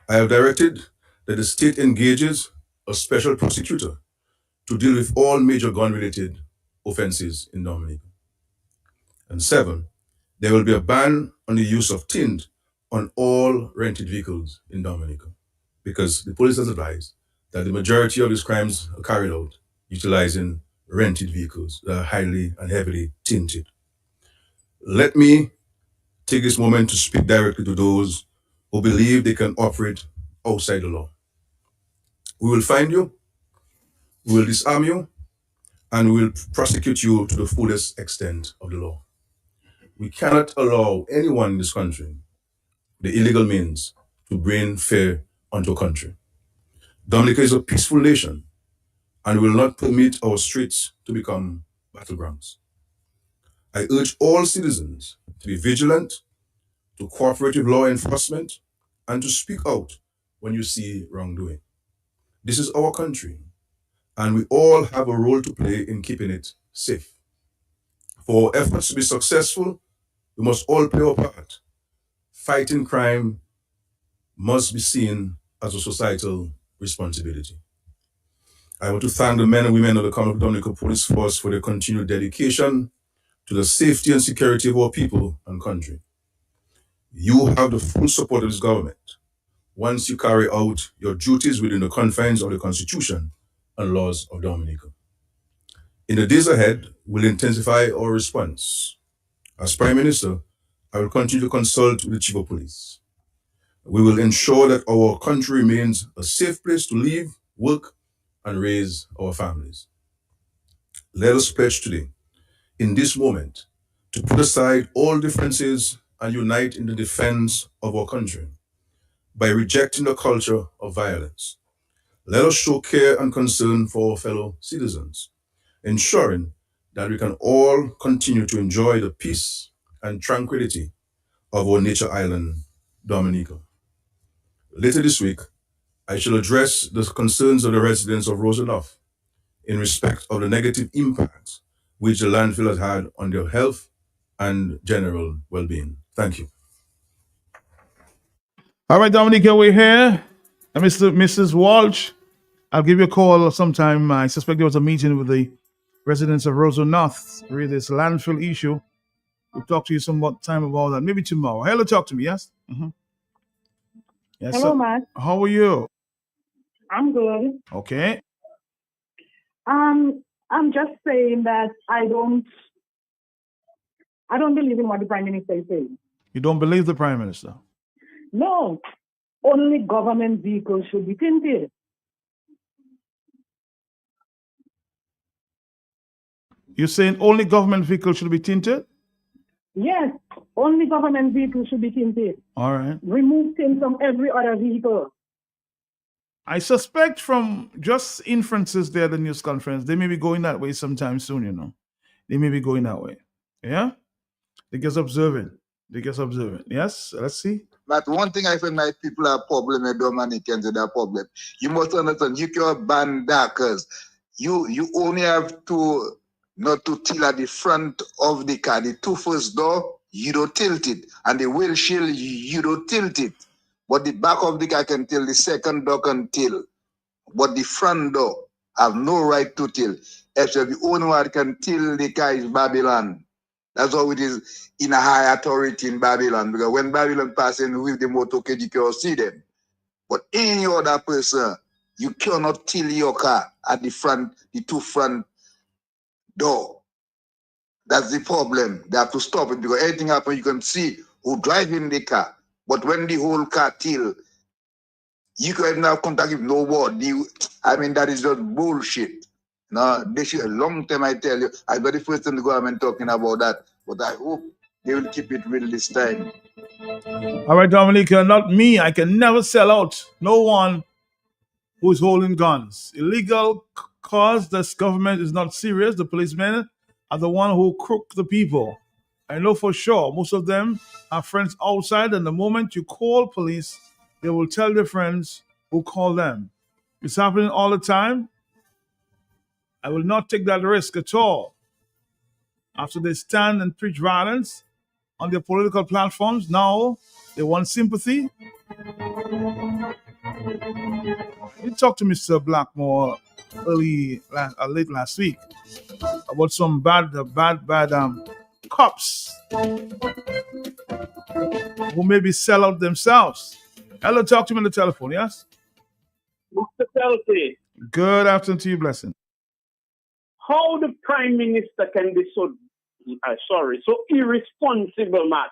I have directed that the state engages a special prosecutor to deal with all major gun-related offenses in Dominica. And 7, there will be a ban on the use of tint on all rented vehicles in Dominica, because the police has advised that the majority of these crimes are carried out utilizing rented vehicles that are highly and heavily tinted. Let me take this moment to speak directly to those who believe they can operate outside the law. We will find you, we will disarm you, and we will prosecute you to the fullest extent of the law. We cannot allow anyone in this country the illegal means to bring fear onto a country. Dominica is a peaceful nation, and will not permit our streets to become battlegrounds. I urge all citizens to be vigilant, to cooperate with law enforcement, and to speak out when you see wrongdoing. This is our country, and we all have a role to play in keeping it safe. For our efforts to be successful, we must all play our part. Fighting crime must be seen as a societal responsibility. I want to thank the men and women of the Commonwealth of Dominica Police Force for their continued dedication to the safety and security of our people and country. You have the full support of this government once you carry out your duties within the confines of the Constitution and laws of Dominica. In the days ahead, we'll intensify our response. As Prime Minister, I will continue to consult with the Chief of Police. We will ensure that our country remains a safe place to live, work, and raise our families. Let us pledge today, in this moment, to put aside all differences and unite in the defense of our country by rejecting the culture of violence. Let us show care and concern for our fellow citizens, ensuring that we can all continue to enjoy the peace and tranquility of our nature island, Dominica. Later this week, I shall address the concerns of the residents of Roselough in respect of the negative impacts which the landfill has had on their health and general well-being. Thank you. All right, Dominica, we're here. And Mrs. Walsh, I'll give you a call sometime. I suspect there was a meeting with the residents of Roseau North, really this landfill issue. We'll talk to you some more time about that. Maybe tomorrow. Hello, talk to me, yes? Yes, Hello, sir. Matt. How are you? I'm good. Okay. I'm just saying that I don't believe in what the Prime Minister is saying. You don't believe the Prime Minister? No. Only government vehicles should be tinted. You're saying only government vehicles should be tinted? Yes, only government vehicles should be tinted. All right. Remove tint from every other vehicle. I suspect from just inferences there at the news conference, they may be going that way sometime soon, you know. They may be going that way. Yeah? They just observe it. Yes? Let's see. But one thing I find my people have problem with Dominicans with that problem. You must understand, you can ban darkers. You only have to not to tilt at the front of the car. The two first door, you don't tilt it. And the windshield, you don't tilt it. But the back of the car can tilt, the second door can tilt. But the front door have no right to tilt. Except the only one can tilt the car is Babylon. That's how it is in a high authority in Babylon. Because when Babylon pass in with the motorcade, you can see them. But any other person, you cannot tilt your car at the front, the two front door. That's the problem. They have to stop it because anything happens, you can see who driving the car. But when the whole car tilt, you can have contact with no word. I mean, that is just bullshit. No, this is a long time, I tell you. I got the first time the government talking about that, but I hope they will keep it real this time. All right, Dominica, not me. I can never sell out no one who's holding guns. Illegal cause this government is not serious. The policemen are the one who crook the people. I know for sure most of them are friends outside, and the moment you call police, they will tell their friends who call them. It's happening all the time. I will not take that risk at all. After they stand and preach violence on their political platforms, now they want sympathy. We talked to Mr. Blackmore late last week about some bad cops who maybe sell out themselves. Hello, talk to me on the telephone, yes? Mr. Pelty, Good afternoon to you, Blessing. how the Prime Minister can be so irresponsible, Matt?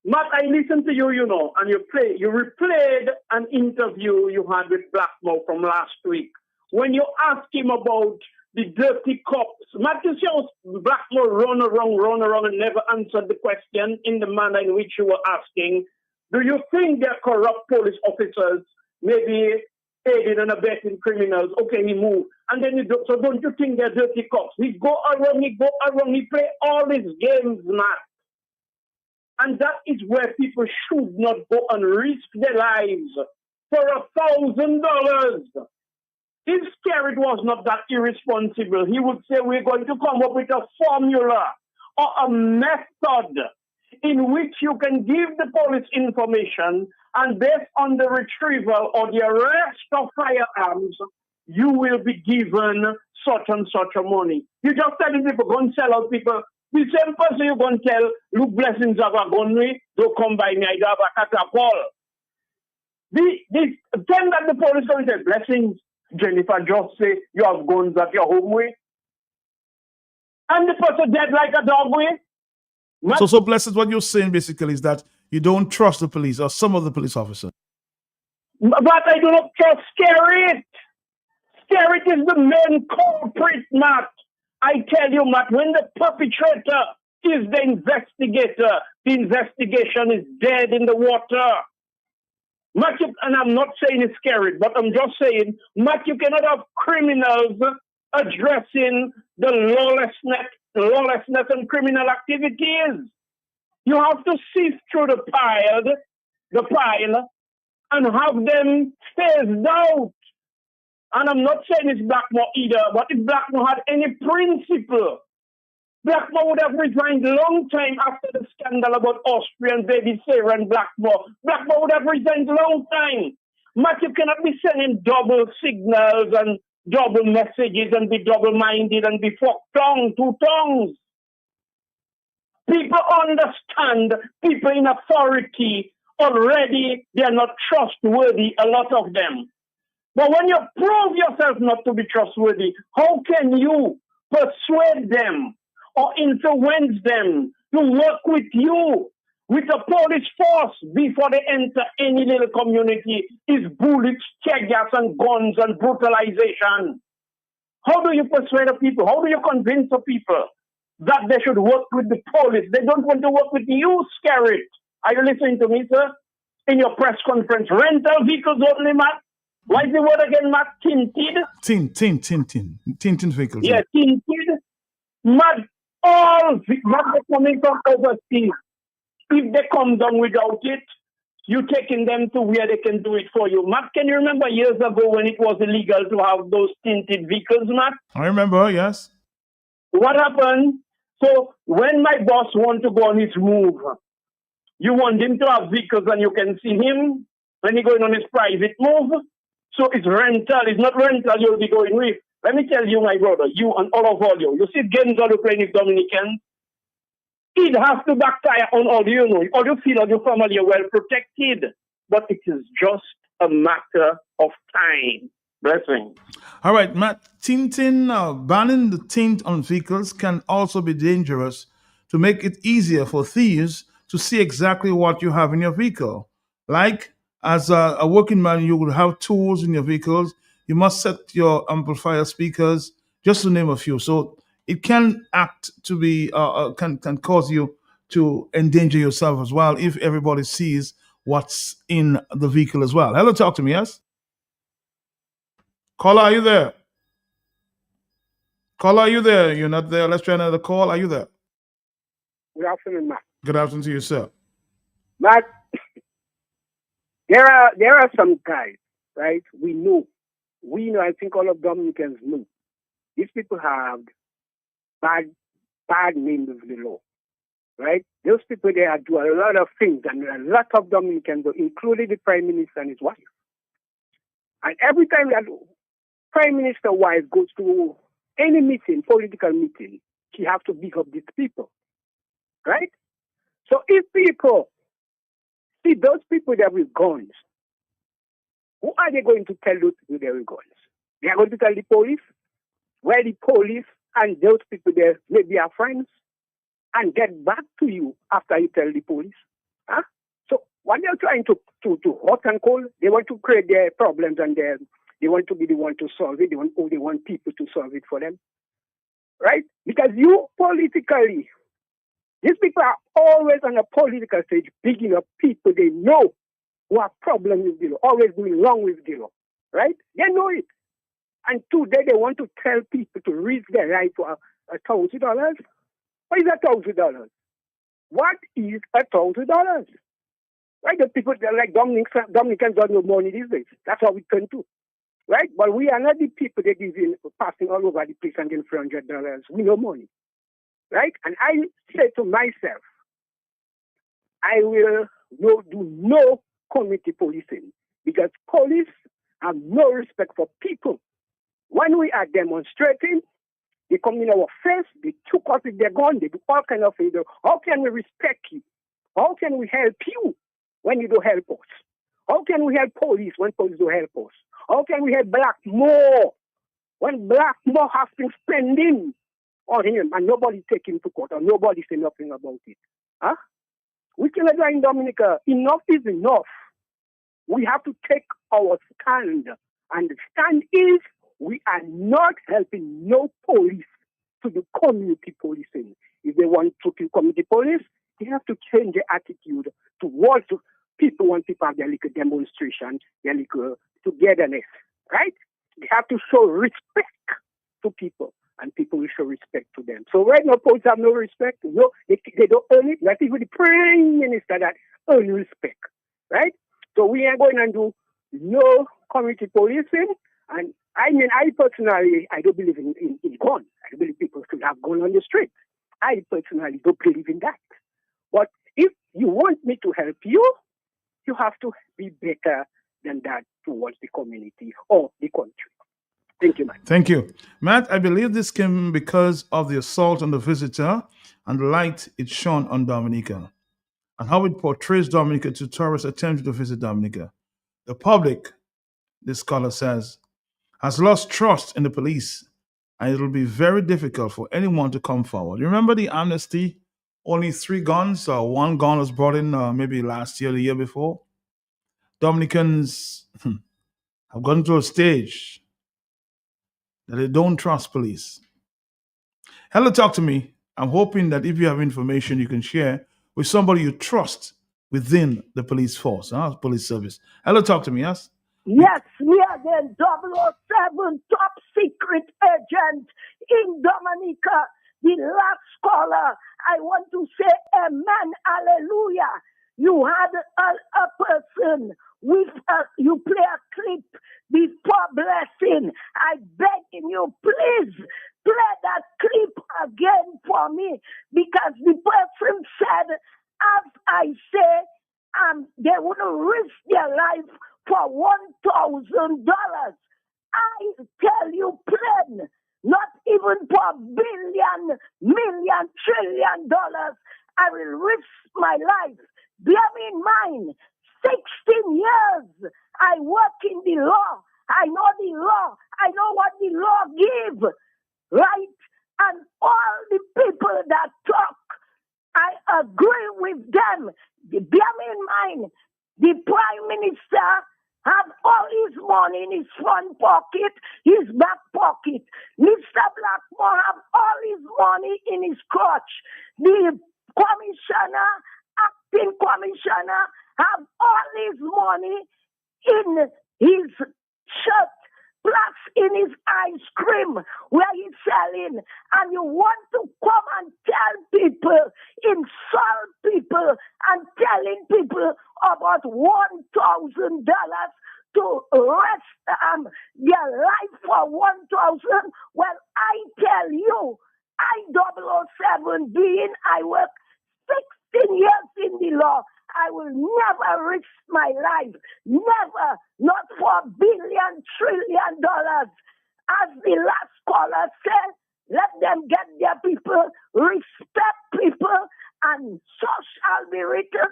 Matt, I listened to you, and you replayed an interview you had with Blackmore from last week when you asked him about the dirty cops. Matt, you see Blackmore run around and never answered the question in the manner in which you were asking. Do you think they're corrupt police officers, maybe aiding and abetting criminals? Okay, he moved. And then so don't you think they're dirty cops? He go around, he play all these games, Matt. And that is where people should not go and risk their lives for $1,000. If Skerritt was not that irresponsible, he would say we're going to come up with a formula or a method in which you can give the police information, and based on the retrieval or the arrest of firearms, you will be given such and such a money. You just telling people, go and sell out people. The same person you're going to tell, look, Blessings have a gun, don't come by me, I have a catapult. This thing that the police going to say, Blessings, Jennifer just say you have guns at your home with. And the person dead like a dog with. So Blessings, what you're saying basically is that you don't trust the police or some of the police officers. But I do not trust Skerritt. Skerritt is the main culprit, Matt. I tell you, Matt, when the perpetrator is the investigator, the investigation is dead in the water. Matt, and I'm not saying it's scary, but I'm just saying, Matt, you cannot have criminals addressing the lawlessness and criminal activities. You have to sift through the pile and have them phased out. And I'm not saying it's Blackmore either, but if Blackmore had any principle, Blackmore would have resigned a long time after the scandal about Austrian baby Sarah and Blackmore. Blackmore would have resigned a long time. Matt, you cannot be sending double signals and double messages and be double-minded and be two tongues. People understand, people in authority already, they are not trustworthy, a lot of them. But when you prove yourself not to be trustworthy, how can you persuade them or influence them to work with you? With a police force before they enter any little community is bullets, tear gas, and guns and brutalization. How do you persuade the people? How do you convince the people that they should work with the police? They don't want to work with you, Scarrett. Are you listening to me, sir? In your press conference, rental vehicles only, Matt. What is the word again, Matt? Tinted? Tinted vehicles. Yeah, tinted. Matt, all vehicles coming from overseas. If they come down without it, you're taking them to where they can do it for you. Matt, can you remember years ago when it was illegal to have those tinted vehicles, Matt? I remember, yes. What happened? So when my boss wants to go on his move, you want him to have vehicles and you can see him when he's going on his private move. So it's rental. It's not rental you'll be going with. Let me tell you, my brother, you and all you. You see games all you playing with Dominicans? It has to backfire on all you know. All you feel all your family are well protected. But it is just a matter of time. Blessing. All right, Matt. Banning the tint on vehicles can also be dangerous to make it easier for thieves to see exactly what you have in your vehicle. Like, as a working man, you will have tools in your vehicles. You must set your amplifier speakers, just to name a few. So it can act to be can cause you to endanger yourself as well if everybody sees what's in the vehicle as well. Hello, talk to me, yes? Caller, are you there? Caller, are you there? You're not there. Let's try another call. Are you there? Good afternoon, Matt. Good afternoon to you, sir. Matt, there are some guys, right? We know, I think all of Dominicans know. These people have bad names of the law, right? Those people, they do a lot of things, and a lot of Dominicans, including the Prime Minister and his wife. And every time that Prime Minister wife goes to any meeting, political meeting, she has to big up these people, right? So if people see those people that with guns, who are they going to tell those people that with guns? They are going to tell the police, where the police and those people there maybe are friends, and get back to you after you tell the police. Huh? So what they're trying to hot and cold, they want to create their problems and they want to be the one to solve it. They want people to solve it for them. Right? Because you politically, these people are always on a political stage picking up people they know who have problems with the law, always doing wrong with the law. Right? They know it. And today they want to tell people to risk their right for $1,000. What is $1,000? What is $1,000? Right? The people that like Dominicans don't know money these days. That's how we turn to. Right? But we are not the people that is passing all over the place and getting $300. We know money. Right? And I say to myself, I will do no community policing because police have no respect for people. When we are demonstrating, they come in our face, they took us with their gun, they do all kinds of things. How can we respect you? How can we help you when you don't help us? How can we help police when police don't help us? How can we help Blackmore when Blackmore has been spending on him and nobody take him to court or nobody say nothing about it? Huh? We cannot go in Dominica. Enough is enough. We have to take our stand. And the stand is we are not helping no police to do community policing. If they want to do community police, they have to change their attitude towards people when people have their little demonstration, their little togetherness, right? They have to show respect to people, and people will show respect to them. So right now, police have no respect. No, they don't earn it. Not even the Prime Minister that earn respect, right? So we ain't going to do no community policing. And I mean, I personally, I don't believe in gun. I don't believe people should have gun on the street. I personally don't believe in that. But if you want me to help you, you have to be better than that towards the community or the country. Thank you, Matt. Thank you. Matt, I believe this came because of the assault on the visitor and the light it shone on Dominica and how it portrays Dominica to tourists attempting to visit Dominica. The public, this scholar says, has lost trust in the police, and it will be very difficult for anyone to come forward. You remember the amnesty? Only 3 guns, one gun was brought in maybe last year, the year before. Dominicans have gone to a stage that they don't trust police. Hello, talk to me. I'm hoping that if you have information you can share with somebody you trust within the police force, police service. Hello, talk to me, yes? Yes, we are the 007 top secret agent in Dominica, the last caller. I want to say amen, hallelujah. You had a person with you play a clip before blessing. I beg you, please play that clip again for me, because the person said, as I say, they would risk their life for $1,000. I tell you plain, not even for billion, million, trillion dollars, I will risk my life. Bear in mind, 16 years I work in the law. I know the law. I know what the law gives, right? And all the people that talk, I agree with them. Bear in mind, the Prime Minister have all his money in his front pocket, his back pocket. Mr. Blackmore have all his money in his crotch. The commissioner, acting commissioner, have all his money in his shirt, plus in his ice cream where he's selling. And you want to come and tell people, insult people, and telling people about $1,000 to rest their life for 1,000. Well, I tell you, I 007 being I work 16 years in the law, I will never risk my life. Never. Not for billion, trillion dollars. As the last caller said, let them get their people, respect people, and so shall be written,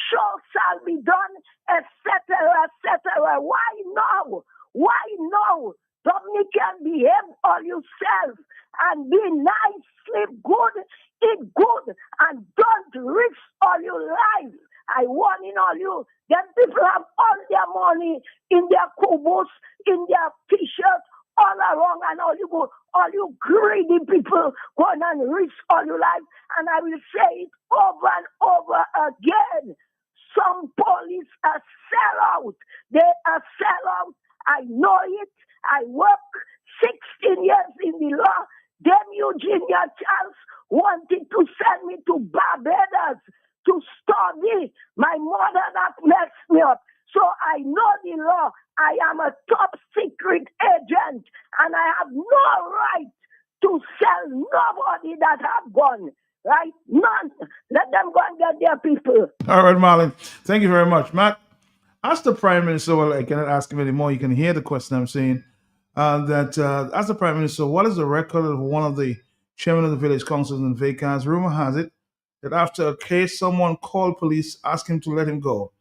so shall be done, etc., etc. Why no? Why no? Dominican, behave all yourself and be nice, sleep good, eat good, and don't risk all your life. I warn in all you, them people have all their money in their kubos, in their t-shirts, all around, and all you greedy people going and risk all your life. And I will say it over and over again. Some police are sellout. They are sellout. I know it. I work 16 years in the law. Them Eugenia Charles wanted to send me to Barbados to study. My mother that messed me up. So I know the law. I am a top secret agent, and I have no right to sell nobody that have gone. Right? None. Let them go and get their people. All right, Marlon. Thank you very much. Matt, ask the Prime Minister, well, I cannot ask him anymore. You can hear the question I'm saying. As the Prime Minister, what is the record of one of the chairman of the village councils in Vacans? Rumor has it that after a case, someone called police, asked him to let him go.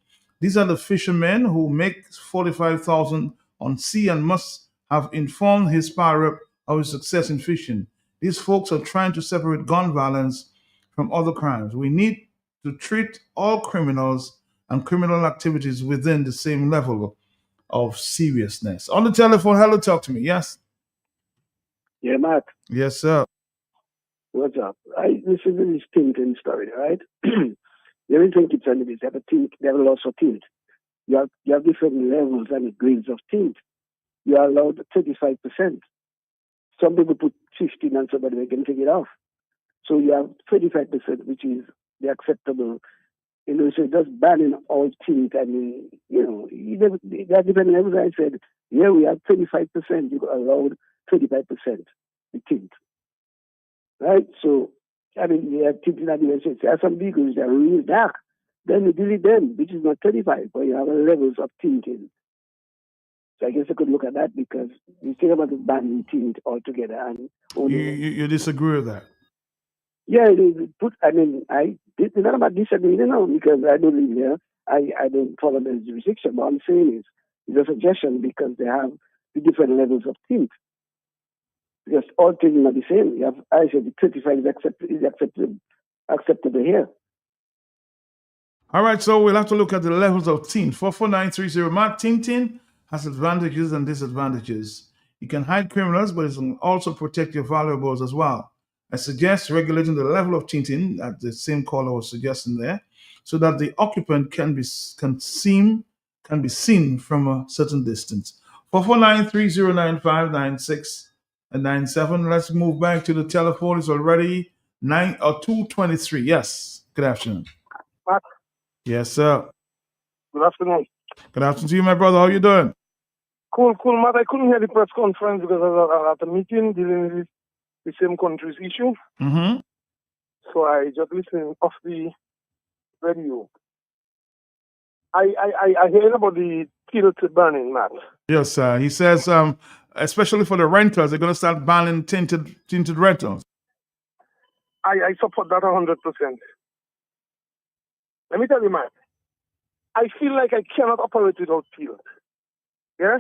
These are the fishermen who make 45,000 on sea and must have informed his power rep of his success in fishing. These folks are trying to separate gun violence from other crimes. We need to treat all criminals and criminal activities within the same level of seriousness. On the telephone, hello, talk to me. Yes? Yeah, Matt. Yes, sir. What's up? This is a stinking story, right? You don't think it's only this. They have a tint. They have lots of tint. You have different levels and grades of tint. You are allowed 35%. Some people put 15 and somebody they can take it off. So you have 35%, which is the acceptable So just banning all tint. I mean, that depending on everything I said, here we have 25%, you allowed 25% the tint. Right? So, I mean, you have tint in the USA. There are some vehicles that are really dark. Then you delete them, which is not 35, but you have levels of tint in. So I guess I could look at that because you think about the banning tint altogether. And you disagree with that? Yeah, I did not about disagreeing, because I don't live here. I don't follow the jurisdiction. But I'm saying it's a suggestion because they have the different levels of tint. Because all things are not the same. I said the 35 is acceptable here. All right, so we'll have to look at the levels of tint. 44930. Matt, tinting has advantages and disadvantages. You can hide criminals, but it can also protect your valuables as well. I suggest regulating the level of tinting, at the same caller was suggesting there, so that the occupant can be seen from a certain distance. 449309596 and 97. Let's move back to the telephone. It's already 2:23. Yes. Good afternoon. Matt, Yes, sir. good afternoon. Good afternoon to you, my brother. How you doing? Cool, Matt. I couldn't hear the press conference because I was at a meeting dealing with the same country's issue. Mm-hmm. So I just listened off the radio. I heard about the tilt burning, Matt. Yes, sir. He says, especially for the renters, they're going to start banning tinted rentals. I support that 100%. Let me tell you, Matt. I feel like I cannot operate without tilt. Yeah?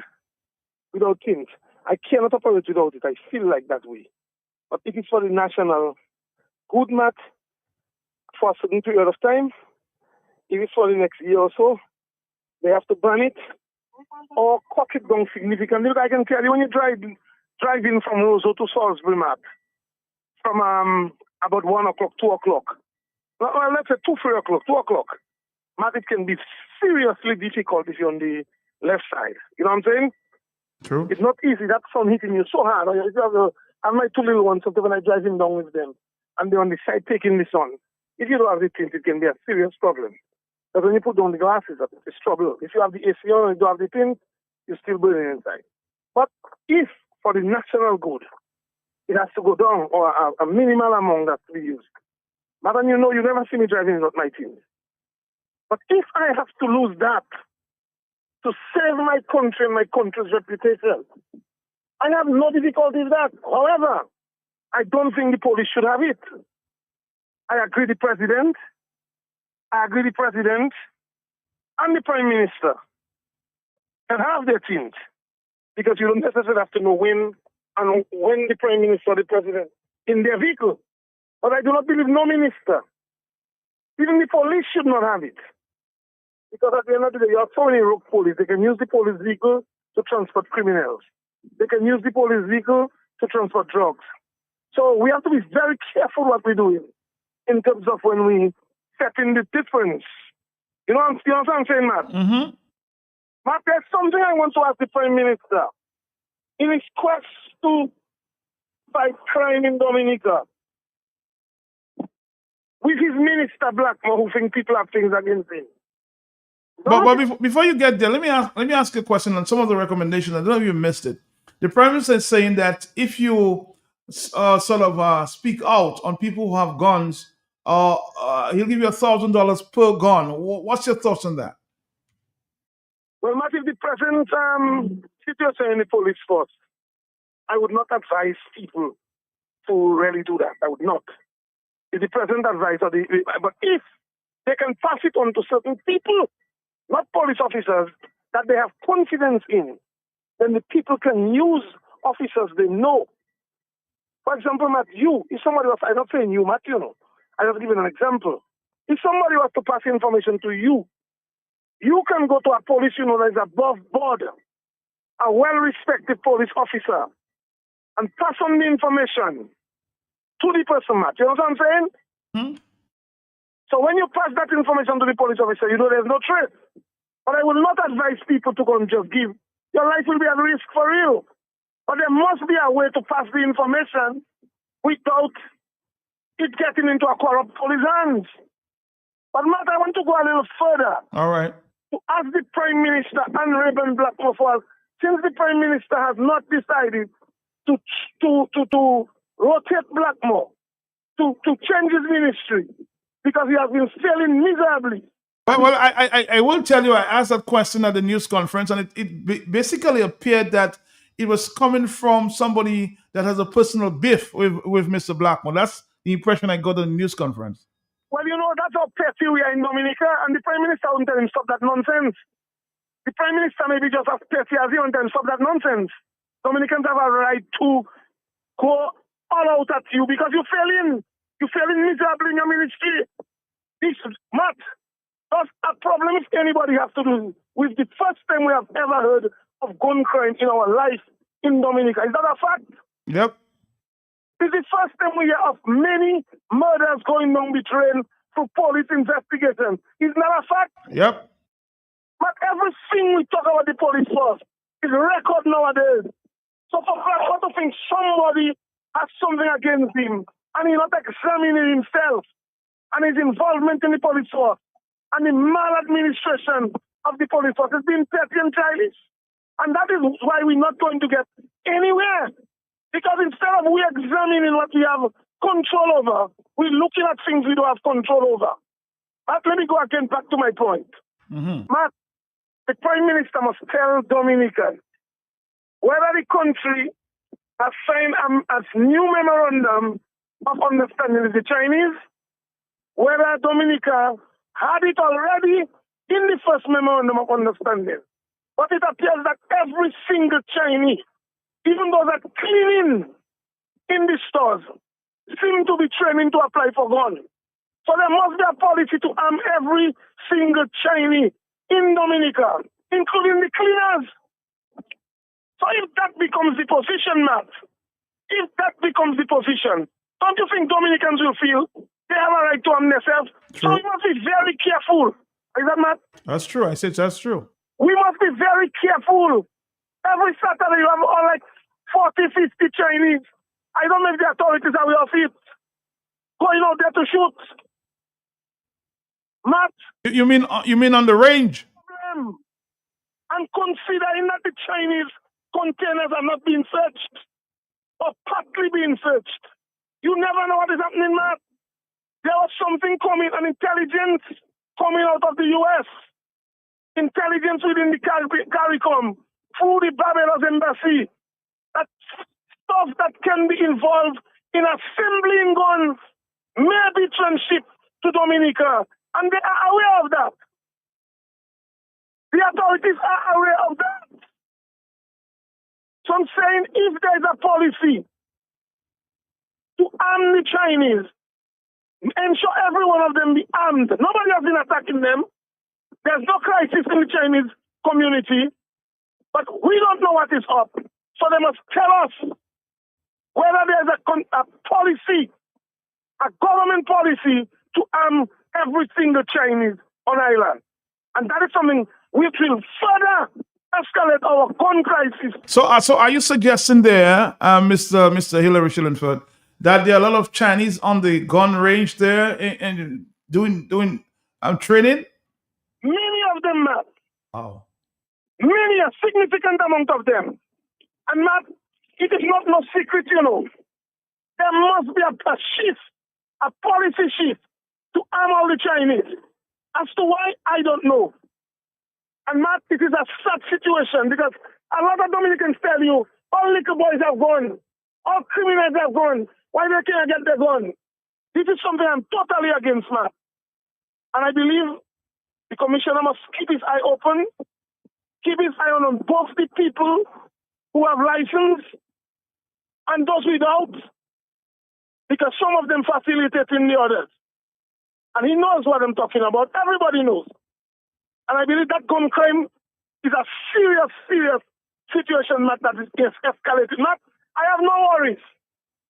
Without tint. I cannot operate without it. I feel like that way. But it is for the national good, Matt, for a certain period of time. If it's for the next year or so, they have to ban it or cut it down significantly. But I can tell you, when you drive in from Roseau to Salisbury, Matt, from about 1 o'clock, 2 o'clock, well, let's say 2, 3 o'clock, 2 o'clock, Matt, it can be seriously difficult if you're on the left side. You know what I'm saying? True. It's not easy. That sun hitting you so hard. I have my 2 little ones, sometimes when I drive in down with them, and they're on the side taking the sun. If you don't have the tint, it can be a serious problem. But when you put down the glasses, it's trouble. If you have the AC on and you don't have the tint, you're still burning inside. But if, for the national good, it has to go down, or a minimal amount that we use. But then you never see me driving without my tint. But if I have to lose that to save my country and my country's reputation, I have no difficulty with that. However, I don't think the police should have it. I agree the president and the prime minister can have their tint, because you don't necessarily have to know when the prime minister or the president in their vehicle. But I do not believe no minister, even the police, should not have it. Because at the end of the day, you have so many rogue police. They can use the police vehicle to transport criminals. They can use the police vehicle to transport drugs. So we have to be very careful what we're doing in terms of when we set in the difference. You know what I'm saying, Matt? Mm-hmm. Matt, there's something I want to ask the Prime Minister. In his quest to fight crime in Dominica, with his minister Blackmore, who think people have things against him. But before you get there, let me ask you a question on some of the recommendations. I don't know if you missed it. The Prime Minister is saying that if you speak out on people who have guns, he'll give you $1,000 per gun. What's your thoughts on that? Well, Matt, if the present situation in the police force, I would not advise people to really do that. I would not. If the present advice, but if they can pass it on to certain people, not police officers, that they have confidence in, then the people can use officers they know. For example, Matt, if somebody was, I'm not saying you, Matt, I just give you an example. If somebody was to pass information to you, you can go to a police that is above board, a well-respected police officer, and pass on the information to the person, Matt. You know what I'm saying? Hmm? So when you pass that information to the police officer, there's no trace. But I will not advise people to go and just give. Your life will be at risk for real. But there must be a way to pass the information without it getting into a corrupt police hands. But Matt, I want to go a little further. All right. To ask the Prime Minister and Reuben Blackmore for, since the Prime Minister has not decided to rotate Blackmore, to change his ministry, because he has been failing miserably. Well, I will tell you, I asked that question at the news conference, and it basically appeared that it was coming from somebody that has a personal beef with Mr. Blackmore. That's the impression I got at the news conference. Well, you know, that's how petty we are in Dominica, and the Prime Minister won't tell him stop that nonsense. The Prime Minister may be just as petty as he won't tell him stop that nonsense. Dominicans have a right to go all out at you because you're failing. You're failing miserably in your ministry. This, Matt, that's a problem if anybody has to do with the first time we have ever heard of gun crime in our life in Dominica. Is that a fact? Yep. It's the first time we hear of many murders going down the train through police investigation. Is that a fact? Yep. But everything we talk about the police force is record nowadays. So for Blackmore to think somebody has something against him and he's not examining himself and his involvement in the police force and the maladministration of the police force has been petty and childish. And that is why we're not going to get anywhere. Because instead of we examining what we have control over, we're looking at things we don't have control over. But let me go again back to my point. Matt, the Prime Minister must tell Dominicans whether the country has signed a new memorandum of understanding with the Chinese, whether Dominica had it already in the first memorandum of understanding. But it appears that every single Chinese, even those that cleaning in the stores, seem to be training to apply for guns. So there must be a policy to arm every single Chinese in Dominica, including the cleaners. So if that becomes the position, Matt, if that becomes the position, don't you think Dominicans will feel they have a right to arm themselves? So we must be very careful. Is that, Matt? That's true. I said that's true. We must be very careful. Every Saturday you have all like 40, 50 Chinese. I don't know if the authorities are with it. Going out there to shoot. Matt? You mean on the range? And considering that the Chinese containers are not being searched or partly being searched, you never know what is happening, Matt. There was something coming, an intelligence coming out of the U.S., intelligence within the CARICOM, through the Barbados Embassy, that stuff that can be involved in assembling guns may be transshipped to Dominica, and they are aware of that. The authorities are aware of that. So I'm saying if there is a policy to arm the Chinese, ensure every one of them be armed. Nobody has been attacking them. There's no crisis in the Chinese community, but we don't know what is up. So they must tell us whether there's a policy, a government policy to arm every single Chinese on island. And that is something which will further escalate our gun crisis. So are you suggesting there, Mr. Hillary Shillingford, that there are a lot of Chinese on the gun range there and doing training? Many of them, Matt. Oh. Many, a significant amount of them. And Matt, it is not no secret, you know. There must be a shift, a policy shift to arm all the Chinese. As to why, I don't know. And Matt, it is a sad situation because a lot of Dominicans tell you, all little boys have guns, all criminals have guns, why they can't get their gun? This is something I'm totally against, Matt. And I believe the commissioner must keep his eye open, keep his eye on both the people who have license and those without, because some of them facilitating the others. And he knows what I'm talking about. Everybody knows. And I believe that gun crime is a serious, serious situation, Matt, that is escalating. Matt, I have no worries.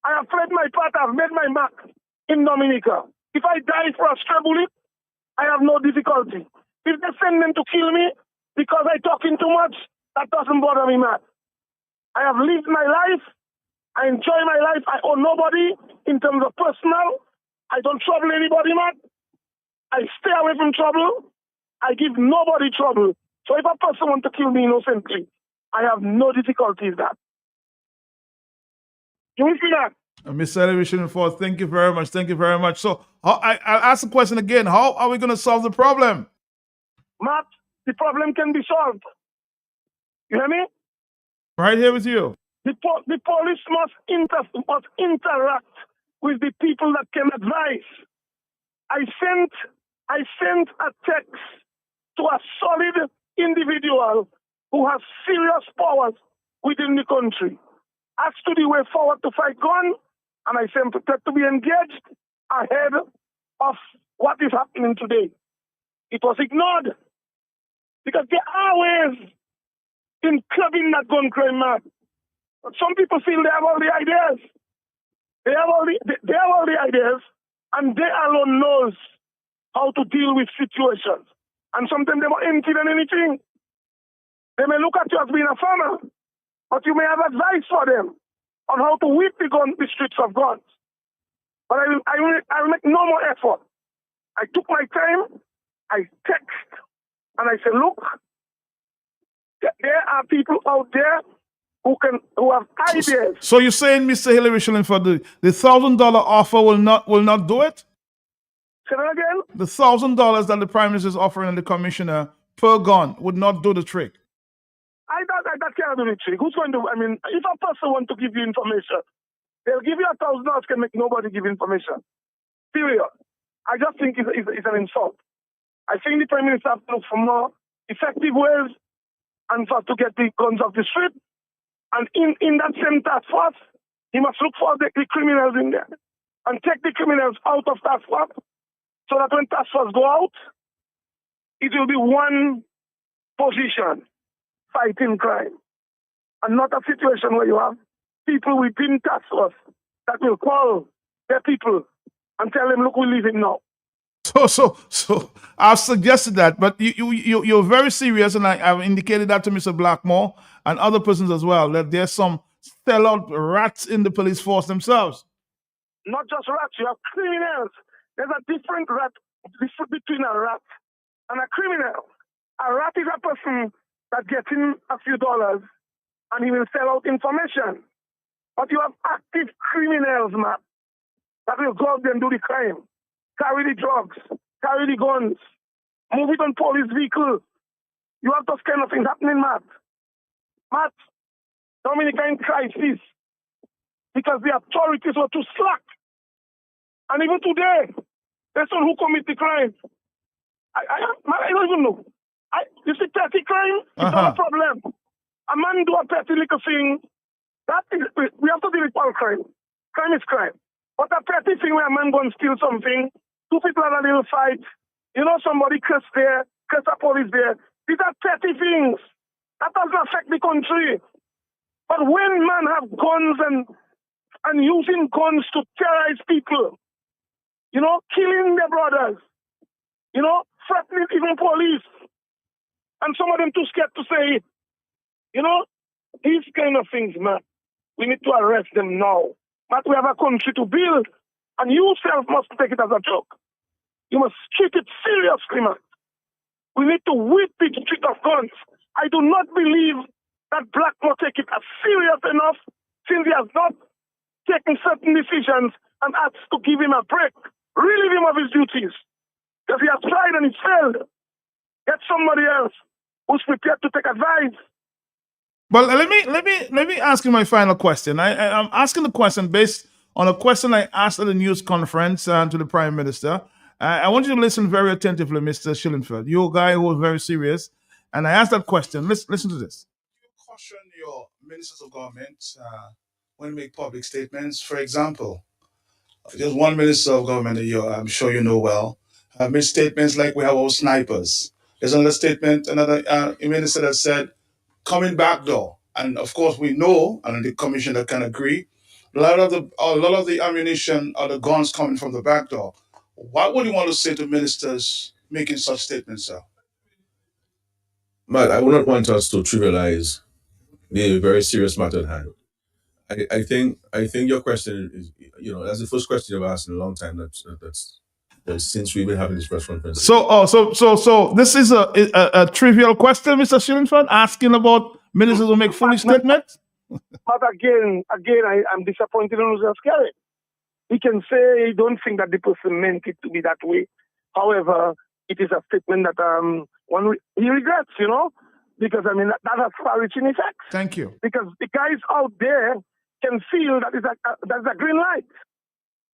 I have played my part. I've made my mark in Dominica. If I die for a stray bullet, I have no difficulty. If they send them to kill me because I talking too much, that doesn't bother me, Matt. I have lived my life. I enjoy my life. I owe nobody in terms of personal. I don't trouble anybody, Matt. I stay away from trouble. I give nobody trouble. So if a person wants to kill me innocently, I have no difficulty with that. You will see that? Mr. Elevation Force, thank you very much. Thank you very much. So I'll ask the question again. How are we going to solve the problem? Matt, the problem can be solved. You hear me? Right here with you. The police must interact with the people that can advise. I sent a text to a solid individual who has serious powers within the country as to the way forward to fight gun, and I sent to be engaged ahead of what is happening today. It was ignored because there are ways in curbing that gun crime, man. But some people feel they have all the ideas. They have all the ideas, and they alone knows how to deal with situations. And sometimes they're more empty than anything. They may look at you as being a farmer, but you may have advice for them on how to whip the streets of guns. But I will make no more effort. I took my time, I text, and I said, look, there are people out there who have ideas. So you're saying, Mr. Hillary Shillingford, the $1,000 offer will not do it? Say that again? The $1,000 that the Prime Minister is offering the Commissioner per gun would not do the trick. That can't do the trick. Who's going to? I mean, if a person wants to give you information, they'll give you $1,000. Can make nobody give information. Period. I just think it's an insult. I think the Prime Minister has to look for more effective ways and for to get the guns off the street. And in that same task force, he must look for the criminals in there and take the criminals out of task force so that when task force go out, it will be one position fighting crime and not a situation where you have people within task force that will call their people and tell them, look, we leave him now. So I've suggested that, but you're very serious, and I've indicated that to Mr. Blackmore and other persons as well, that there's some sellout rats in the police force themselves. Not just rats, you have criminals. There's a difference between a rat and a criminal. A rat is a person that gets in a few dollars and he will sell out information. But you have active criminals, man, that will go out there and do the crime. Carry the drugs, carry the guns, move it on police vehicle. You have those kind of things happening, Matt. Matt, Dominican crisis because the authorities were too slack. And even today, there's someone who commit the crime. I don't even know. You see, petty crime, it's not a problem. A man do a petty little thing, we have to deal with all crime. Crime is crime. But a petty thing where a man go and steal something, two people have a little fight, somebody curse there, curse a police there. These are petty things. That doesn't affect the country. But when men have guns and using guns to terrorize people, killing their brothers, threatening even police, and some of them too scared to say it, these kind of things, man, we need to arrest them now. But we have a country to build, and you yourself must take it as a joke. You must treat it seriously, man. We need to whip the street of guns. I do not believe that Blackmore take it as serious enough since he has not taken certain decisions and asked to give him a break. Relieve him of his duties. Because he has tried and he's failed. Get somebody else who's prepared to take advice. Well, let me ask you my final question. I'm asking the question based on a question I asked at a news conference to the Prime Minister. I want you to listen very attentively, Mr. Shillingford. You're a guy who is very serious, and I asked that question. Listen to this. You caution your ministers of government when you make public statements. For example, there's one minister of government that I'm sure you know well, made statements like we have our snipers. There's another statement, another minister that said, coming back door. And of course, we know, and the commissioner can agree, a lot of the ammunition or the guns coming from the back door. What would you want to say to ministers making such statements, sir? Matt, I would not want us to trivialize the very serious matter at hand. I think your question is, that's the first question you've asked in a long time. That's since we've been having this press conference. So this is a trivial question, Mr. Shillingford, asking about ministers who make foolish statements? But again, I'm disappointed in Joseph Garrett. He can say he don't think that the person meant it to be that way. However, it is a statement that he regrets, because that has far-reaching effects. Thank you. Because the guys out there can feel that that's a green light.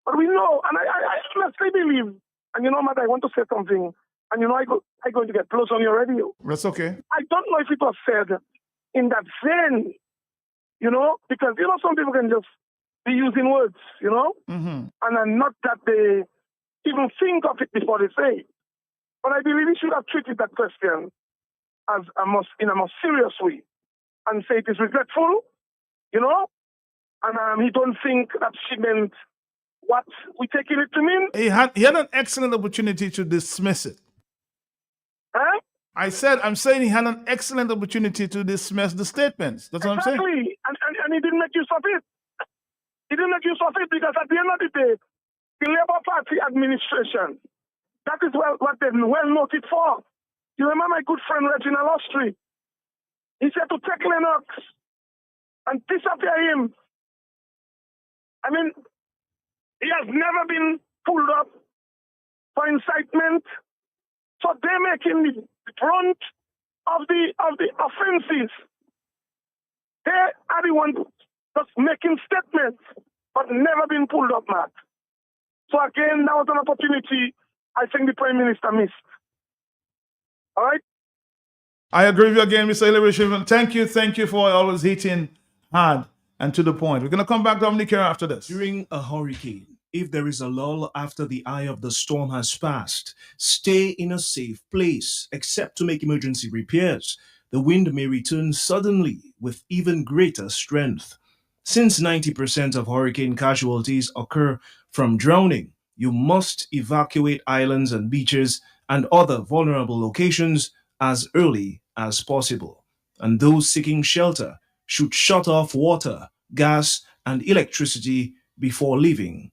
But we know, and I honestly believe, and Matt, I want to say something, and I'm going to get close on your radio. That's okay. I don't know if it was said in that vein, because some people can just be using words, Mm-hmm. and not that they even think of it before they say it. But I believe we should have treated that question as in a more serious way and say it is regretful, and he don't think that she meant what we taking it to mean. He had an excellent opportunity to dismiss it. Huh? I'm saying he had an excellent opportunity to dismiss the statements. That's what I'm saying. Exactly, and he didn't make use of it. He didn't make use of it because at the end of the day, the Labour Party administration, that is what they're well noted for. You remember my good friend Reginald Austri? He said to take Lennox and disappear him. He has never been pulled up for incitement. So they're making the brunt of the offenses. They are the ones just making statements, but never been pulled up, Matt. So again, that was an opportunity I think the Prime Minister missed. All right? I agree with you again, Mr. Elevation. Thank you for always hitting hard and to the point. We're going to come back, Dominic, after this. During a hurricane, if there is a lull after the eye of the storm has passed, stay in a safe place, except to make emergency repairs. The wind may return suddenly with even greater strength. Since 90% of hurricane casualties occur from drowning, you must evacuate islands and beaches and other vulnerable locations as early as possible. And those seeking shelter should shut off water, gas, and electricity before leaving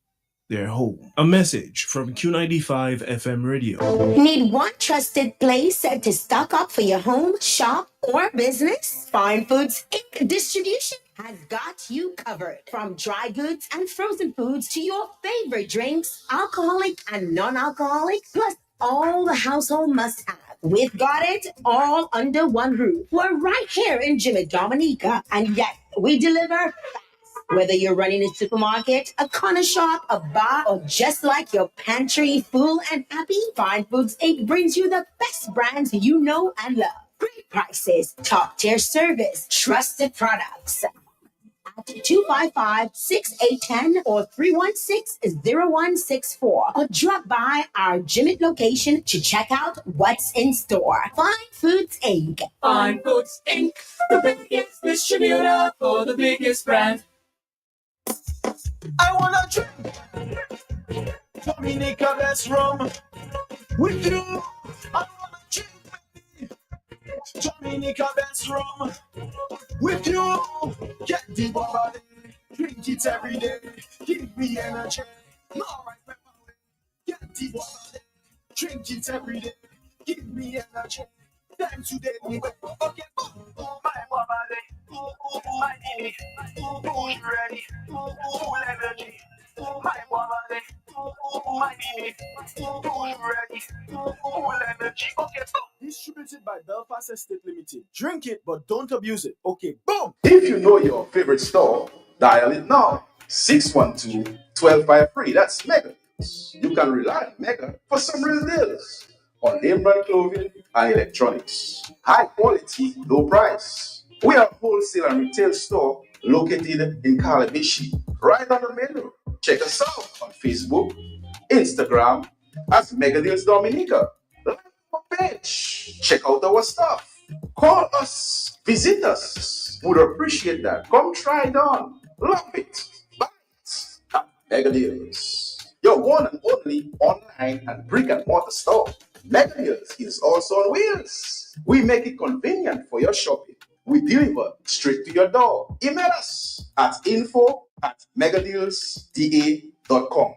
their home. A message from Q95 FM Radio. Need one trusted place to stock up for your home, shop, or business? Fine Foods Inc. Distribution has got you covered. From dry goods and frozen foods to your favorite drinks, alcoholic and non-alcoholic, plus all the household must-have. We've got it all under one roof. We're right here in Jimmy Dominica, and yet we deliver. Whether you're running a supermarket, a corner shop, a bar, or just like your pantry full and happy, Fine Foods Inc. brings you the best brands you know and love. Great prices, top-tier service, trusted products. At 255-6810 or 316-0164. Or drop by our Jimmet location to check out what's in store. Fine Foods Inc. Fine Foods Inc. The biggest distributor for the biggest brand. I wanna drink Dominica best rum with you. I wanna drink Dominica best rum with you. Get the body, drink it every day. Give me energy. Alright, get the body, drink it every day. Give me energy. Time today, okay. My body, my knee, who's ready, full energy. My body, my knee, who's ready, full energy. Okay, distributed by Belfast Estate Limited. Drink it, but don't abuse it. Okay, boom. If you know your favorite store, dial it now. 612-1253. That's Mega. You can rely on Mega for some real deals on name brand clothing and electronics. High quality, low price. We are a wholesale and retail store located in Calabishi, right on the main road. Check us out on Facebook, Instagram as Mega Deals Dominica. Like our page. Check out our stuff. Call us. Visit us. Would appreciate that. Come try it on. Love it. Buy it. Mega Deals. Your one and only online and brick and mortar store. Mega Deals is also on wheels. We make it convenient for your shopping. We deliver straight to your door. Email us at info@megadealsda.com.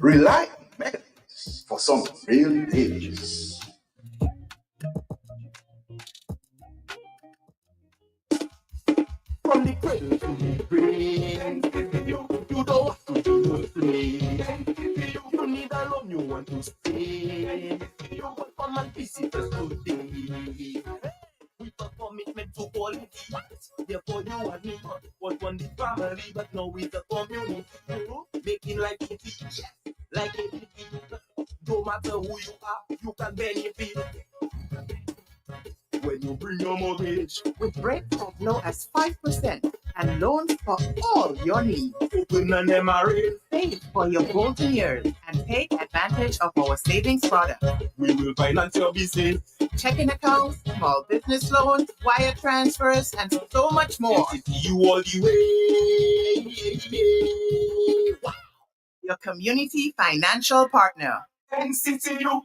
Rely on Mega Deals. for some real ages. From the cradle to the grave, you don't have to do a slave. You need a love you want to stay. You want come and visit us today. With a commitment to quality, therefore you and me was one the family, but now with the community, making life easy, like it. No matter who you are, you can benefit. When you bring your mortgage, with rates as low as 5% and loans for all your needs. open an MRA, Save for your golden years and take advantage of our savings product. we will finance your business. Checking accounts, small business loans, wire transfers, and so much more. You all the way. Wow. Your community financial partner. NCTU.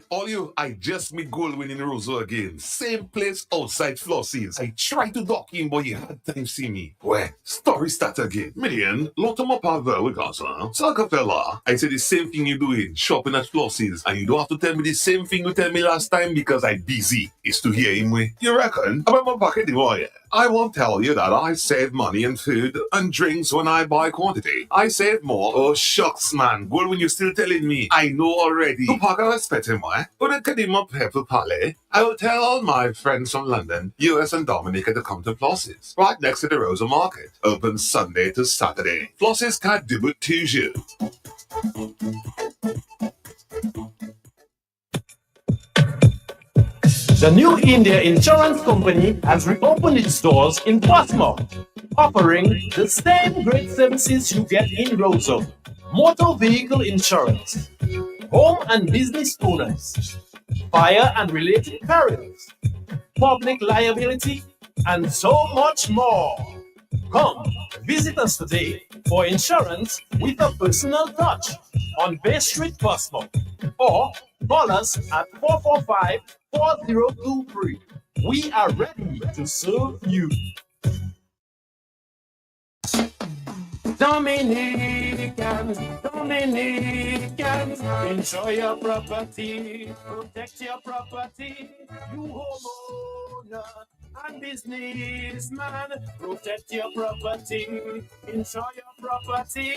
All you, I just meet Goldwyn in Roseau again. Same place outside Flossie's. I tried to dock in, but you had time see me. Well, story start again. Million, lot of my power with us, huh? Saka fella, I said the same thing you doing, shopping at Flossie's, and you don't have to tell me the same thing you tell me last time because I busy. It's to hear him way. You reckon? About my pocket, why? I won't tell you that I save money in food and drinks when I buy quantity. I save more. Oh, shucks, man. Goldwyn, you're still telling me. I know already. To park I expect him, why? But I can him up Pepper Palais. I will tell all my friends from London, US and Dominica to come to Flossie's, right next to the Rosa Market. Open Sunday to Saturday. Flossie's can't do it to you. The New India Insurance Company has reopened its doors in Portsmouth, offering the same great services you get in Roseau. Motor vehicle insurance, home and business owners, fire and related perils, public liability, and so much more. Come, visit us today for insurance with a personal touch on Bay Street, Portsmouth, or call us at 445-4023. We are ready to serve you. Dominicans, insure your property, protect your property, you homeowner and businessman, protect your property, insure your property.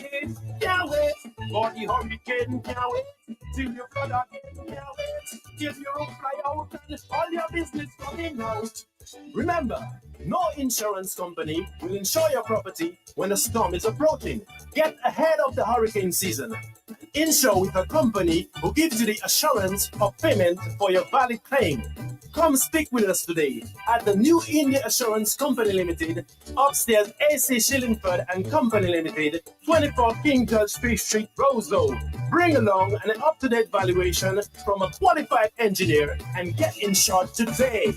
Can't wait for the hurricane, can't wait till you flood again, can't wait till you fly out and all your business coming out. Remember, no insurance company will insure your property when a storm is approaching. Get ahead of the hurricane season. Insure with a company who gives you the assurance of payment for your valid claim. Come speak with us today at the New India Assurance Company Limited, upstairs AC Shillingford and Company Limited, 24 King George Street, Roseau. Bring along an up-to-date valuation from a qualified engineer and get insured today.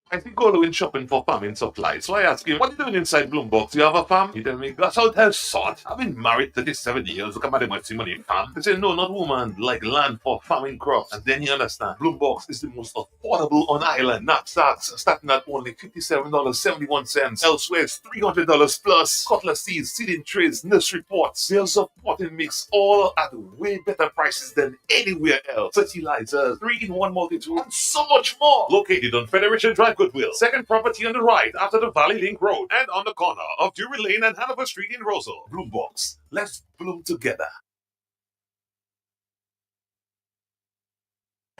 I think Goldwyn shopping for farming supplies. So I ask him, what are you doing inside Bloombox? You have a farm? He tell me, that's out hell sort. I've been married 37 years. Look at my money farm. They say, no, not woman. Like land for farming crops. And then you understand, Bloombox is the most affordable on island. Knapsacks starting at only $57.71. Elsewhere, it's $300 plus. Cutlass seeds, seeding trays, nursery pots, sales of potting mix, all at way better prices than anywhere else. Fertilizers, 3-in-1 multi-tool, and so much more. Located on Federation Drive, Goodwill. Second property on the right after the Valley Link Road and on the corner of Drury Lane and Hanover Street in Roseau. Bloombox. Let's bloom together.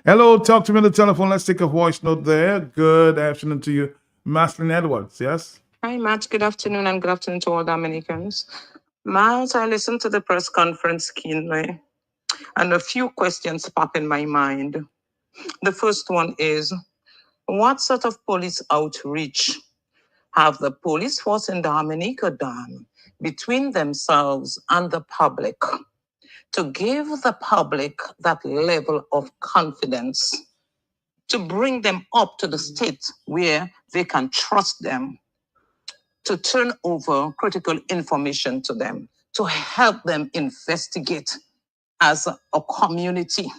Hello, talk to me on the telephone. Let's take a voice note there. Good afternoon to you. Maslin Edwards, yes? Hi, Matt. Good afternoon, and good afternoon to all Dominicans. Matt, I listened to the press conference keenly, and a few questions pop in my mind. The first one is, what sort of police outreach have the police force in Dominica done between themselves and the public to give the public that level of confidence, to bring them up to the state where they can trust them, to turn over critical information to them, to help them investigate as a community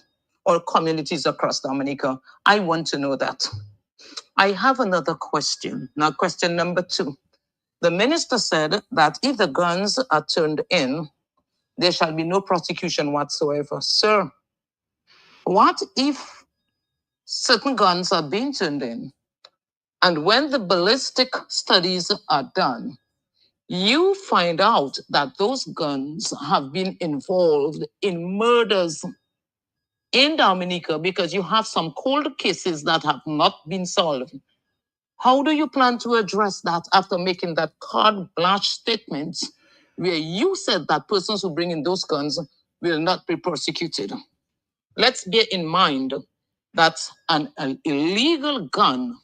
or communities across Dominica? I want to know that. I have another question. Now, question number 2. The minister said that if the guns are turned in, there shall be no prosecution whatsoever. Sir, what if certain guns are being turned in, and when the ballistic studies are done, you find out that those guns have been involved in murders in Dominica because you have some cold cases that have not been solved? How do you plan to address that after making that carte blanche statement where you said that persons who bring in those guns will not be prosecuted? Let's bear in mind that an illegal gun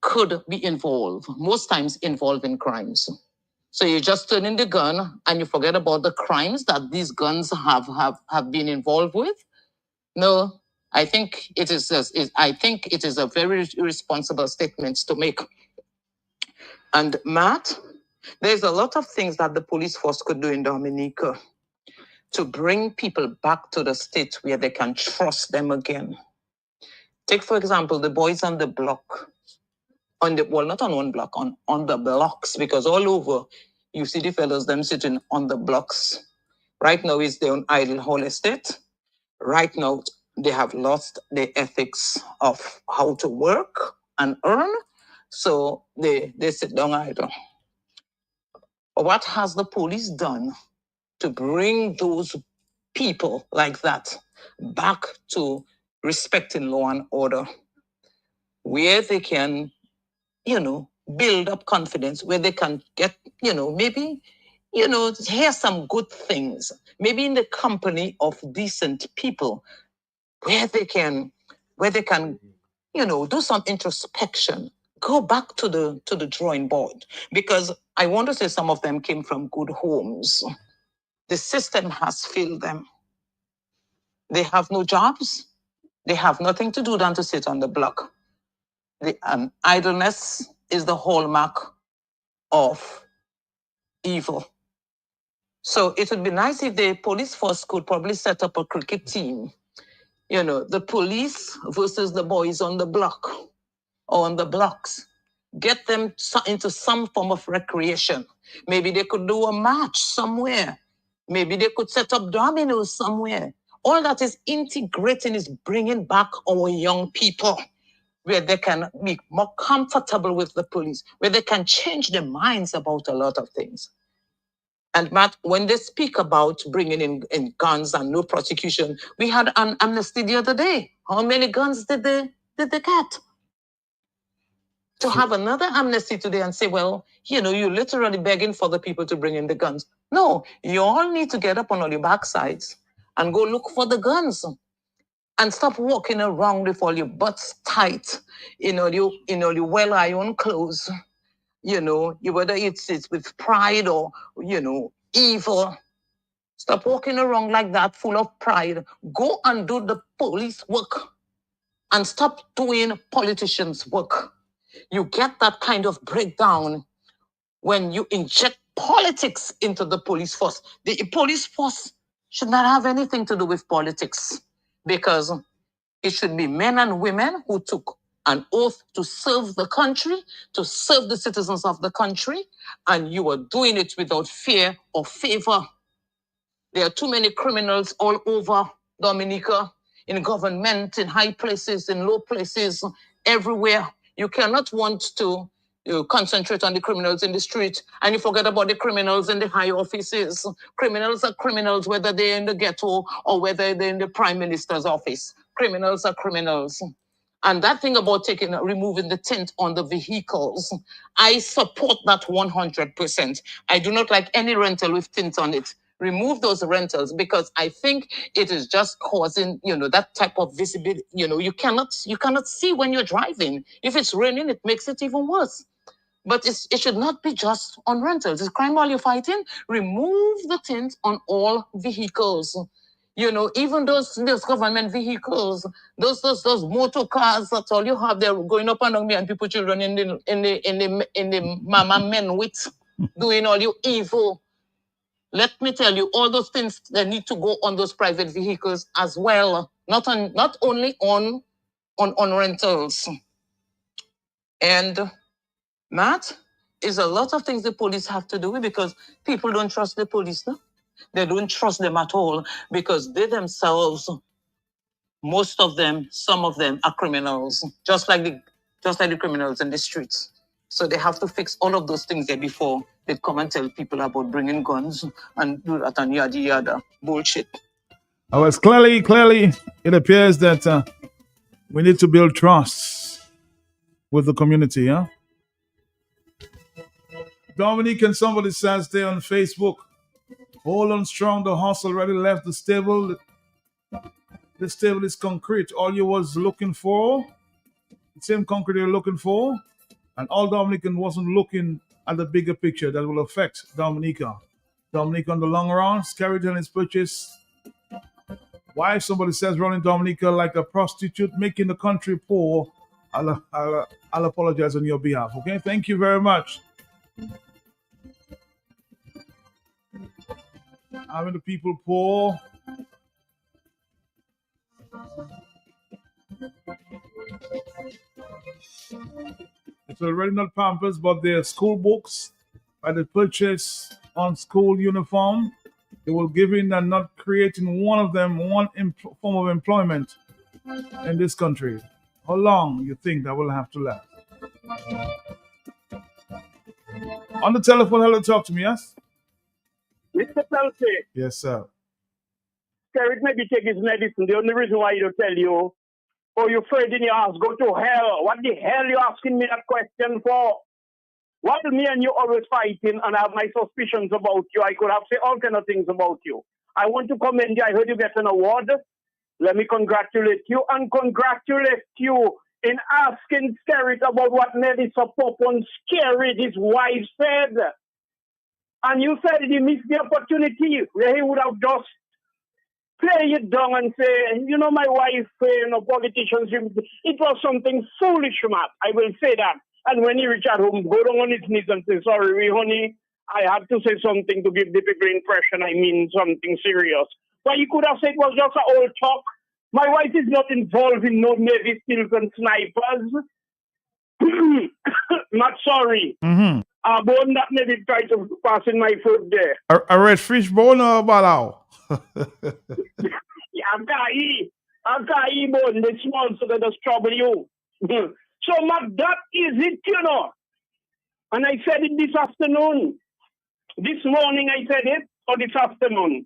could be involved, most times involved in crimes. So you just turn in the gun and you forget about the crimes that these guns have been involved with? No, I think it is. I think it is a very irresponsible statement to make. And Matt, there's a lot of things that the police force could do in Dominica to bring people back to the state where they can trust them again. Take, for example, the boys on the block. Not on one block, on the blocks, because all over you see the fellows them sitting on the blocks. Right now is their own idle whole estate. Right now they have lost the ethics of how to work and earn. So they sit down idle. What has the police done to bring those people like that back to respecting law and order, where they can, build up confidence, where they can get, maybe, hear some good things, maybe in the company of decent people, where they can, do some introspection, go back to the drawing board, because I want to say some of them came from good homes. The system has failed them. They have no jobs. They have nothing to do than to sit on the block. Idleness is the hallmark of evil. So it would be nice if the police force could probably set up a cricket team. The police versus the boys on the block or on the blocks. Get them into some form of recreation. Maybe they could do a match somewhere. Maybe they could set up dominoes somewhere. All that is integrating is bringing back our young people where they can be more comfortable with the police, where they can change their minds about a lot of things. And Matt, when they speak about bringing in guns and no prosecution, we had an amnesty the other day. How many guns did they get? To have another amnesty today and say, well, you're literally begging for the people to bring in the guns. No, you all need to get up on all your backsides and go look for the guns and stop walking around with all your butts tight, your well-ironed clothes. Whether it's with pride or, evil. Stop walking around like that, full of pride. Go and do the police work and stop doing politicians' work. You get that kind of breakdown when you inject politics into the police force. The police force should not have anything to do with politics, because it should be men and women who took an oath to serve the country, to serve the citizens of the country, and you are doing it without fear or favor. There are too many criminals all over Dominica, in government, in high places, in low places, everywhere. You cannot want to concentrate on the criminals in the street and you forget about the criminals in the high offices. Criminals are criminals, whether they're in the ghetto or whether they're in the prime minister's office. Criminals are criminals. And that thing about removing the tint on the vehicles, I support that 100%. I do not like any rental with tint on it. Remove those rentals, because I think it is just causing, that type of visibility. You cannot see when you're driving. If it's raining, it makes it even worse. But it should not be just on rentals. It's crime while you're fighting. Remove the tint on all vehicles. Even those government vehicles, those motor cars, that's all you have. They're going up and down me and people, children in the mama men with doing all you evil. Let me tell you, all those things that need to go on those private vehicles as well, not only on rentals. And Matt, It's a lot of things the police have to do because people don't trust the police. No? They don't trust them at all because they themselves, most of them, some of them are criminals, just like the criminals in the streets. So they have to fix all of those things there before they come and tell people about bringing guns and do that and yada yada bullshit. Oh, it's clearly, it appears that we need to build trust with the community, huh? Dominique and somebody says there on Facebook, hold on strong, the horse already left the stable. The stable is concrete. All you was looking for, the same concrete you're looking for, and all Dominican wasn't looking at the bigger picture that will affect Dominica. Dominica on the long run, Scarrington is purchased. Why somebody says running Dominica like a prostitute, making the country poor, I'll apologize on your behalf, okay? Thank you very much. Having the people poor. It's already not Pampers, but their school books, by the purchase on school uniform. They will give in and not creating one of them one form of employment in this country. How long you think that will have to last? On the telephone, hello, talk to me, yes? Mr. Pelce, Yes, sir. Skerrit maybe take his medicine. The only reason why he don't tell you, oh, you're afraid in your house, go to hell. What the hell you asking me that question for? What me and you always fighting, and I have my suspicions about you. I could have said all kind of things about you. I want to commend you. I heard you get an award. Let me congratulate you and congratulate you in asking Skerrit about what Melissa Popon Skerrit, his wife, said. And you said he missed the opportunity where he would have just play it down and say, you know, my wife, politicians, it was something foolish, Matt. I will say that. And when he reach at home, go down on his knees and say, sorry, honey, I have to say something to give the people impression I mean something serious. But he could have said it was just an old talk. My wife is not involved in no Navy SEALs and snipers. Not sorry. Mm-hmm. Bone that maybe try to pass in my food there. A red fish bone or balao? Yeah, I'm gonna eat bone this month so that does trouble you. So, Matt, that is it, you know. And I said it this afternoon. This morning I said it, or this afternoon.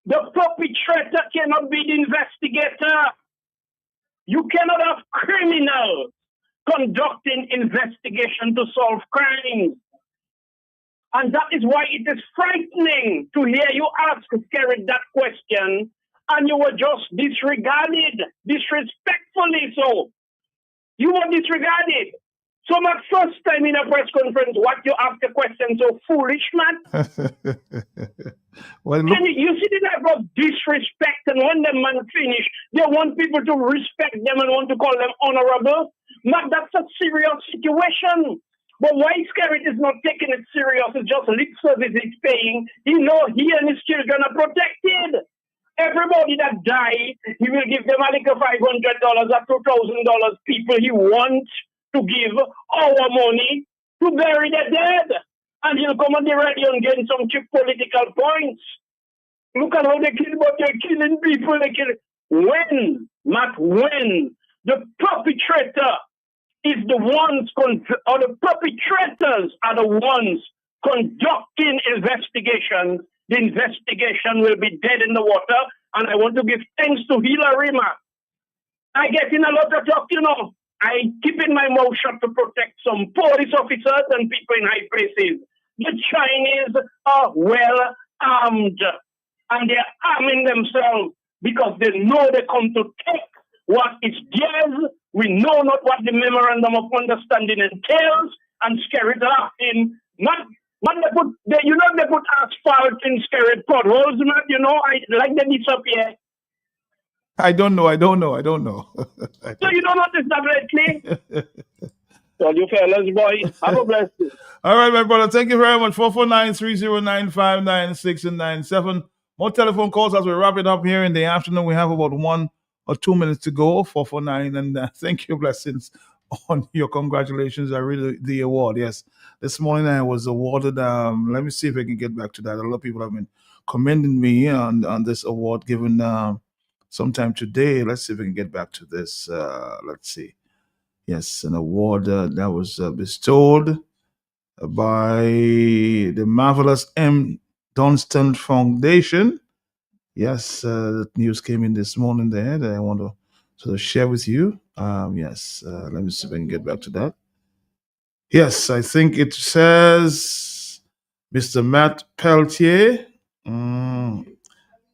The perpetrator cannot be the investigator. You cannot have criminals conducting investigation to solve crimes. And that is why it is frightening to hear you ask Skerrit that question and you were just disregarded, disrespectfully so. You were disregarded. So my first time in a press conference, what you ask a question so foolish, man? Well, look. And you see the type of disrespect, and when the man finish, they want people to respect them and want to call them honorable. Man, that's a serious situation. But why Skerrit is not taking it serious, it's just lip service he's paying. He know he and his children are protected. Everybody that die, he will give them like $500 or $2,000 people he wants to give our money to bury the dead. And he'll come on the radio and gain some cheap political points. Look at how they kill, but they're killing people. They kill. When, Matt, when the perpetrator is the ones, or the perpetrators are the ones conducting investigations, the investigation will be dead in the water. And I want to give thanks to Hillary, Matt. I get in a lot of talk, you know. I keep in my mouth shut to protect some police officers and people in high places. The Chinese are well armed and they're arming themselves because they know they come to take what is theirs. We know not what the memorandum of understanding entails, and Skerrit laughing. They put asphalt in Skerrit potholes, man, you know, like they disappear. I don't know. So you don't notice that lately? So you fellas, boy, have a blessed day. All right, my brother. Thank you very much. 449-309-596 and 97. More telephone calls as we wrap it up here in the afternoon. We have about 1 or 2 minutes to go. 449, and thank you, blessings on your congratulations. I read the award. Yes, this morning I was awarded. Let me see if I can get back to that. A lot of people have been commending me on this award given sometime today. Let's see if we can get back to this. Let's see. Yes, an award that was bestowed by the marvelous M. Dunstan Foundation. Yes, the news came in this morning there that I want to sort of share with you. Yes, let me see if I can get back to that. Yes, I think it says Mr. Matt Peltier.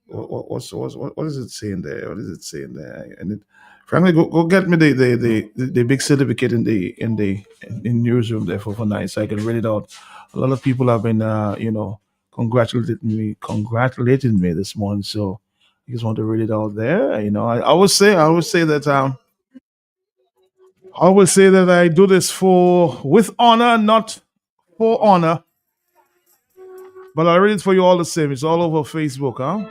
What is it saying there? What is it saying there? And frankly, go get me the big certificate in newsroom there for night so I can read it out. A lot of people have been congratulating me this morning, so I just want to read it out there. I always say that I do this for with honor, not for honor, but I read it for you all the same. It's all over Facebook, huh?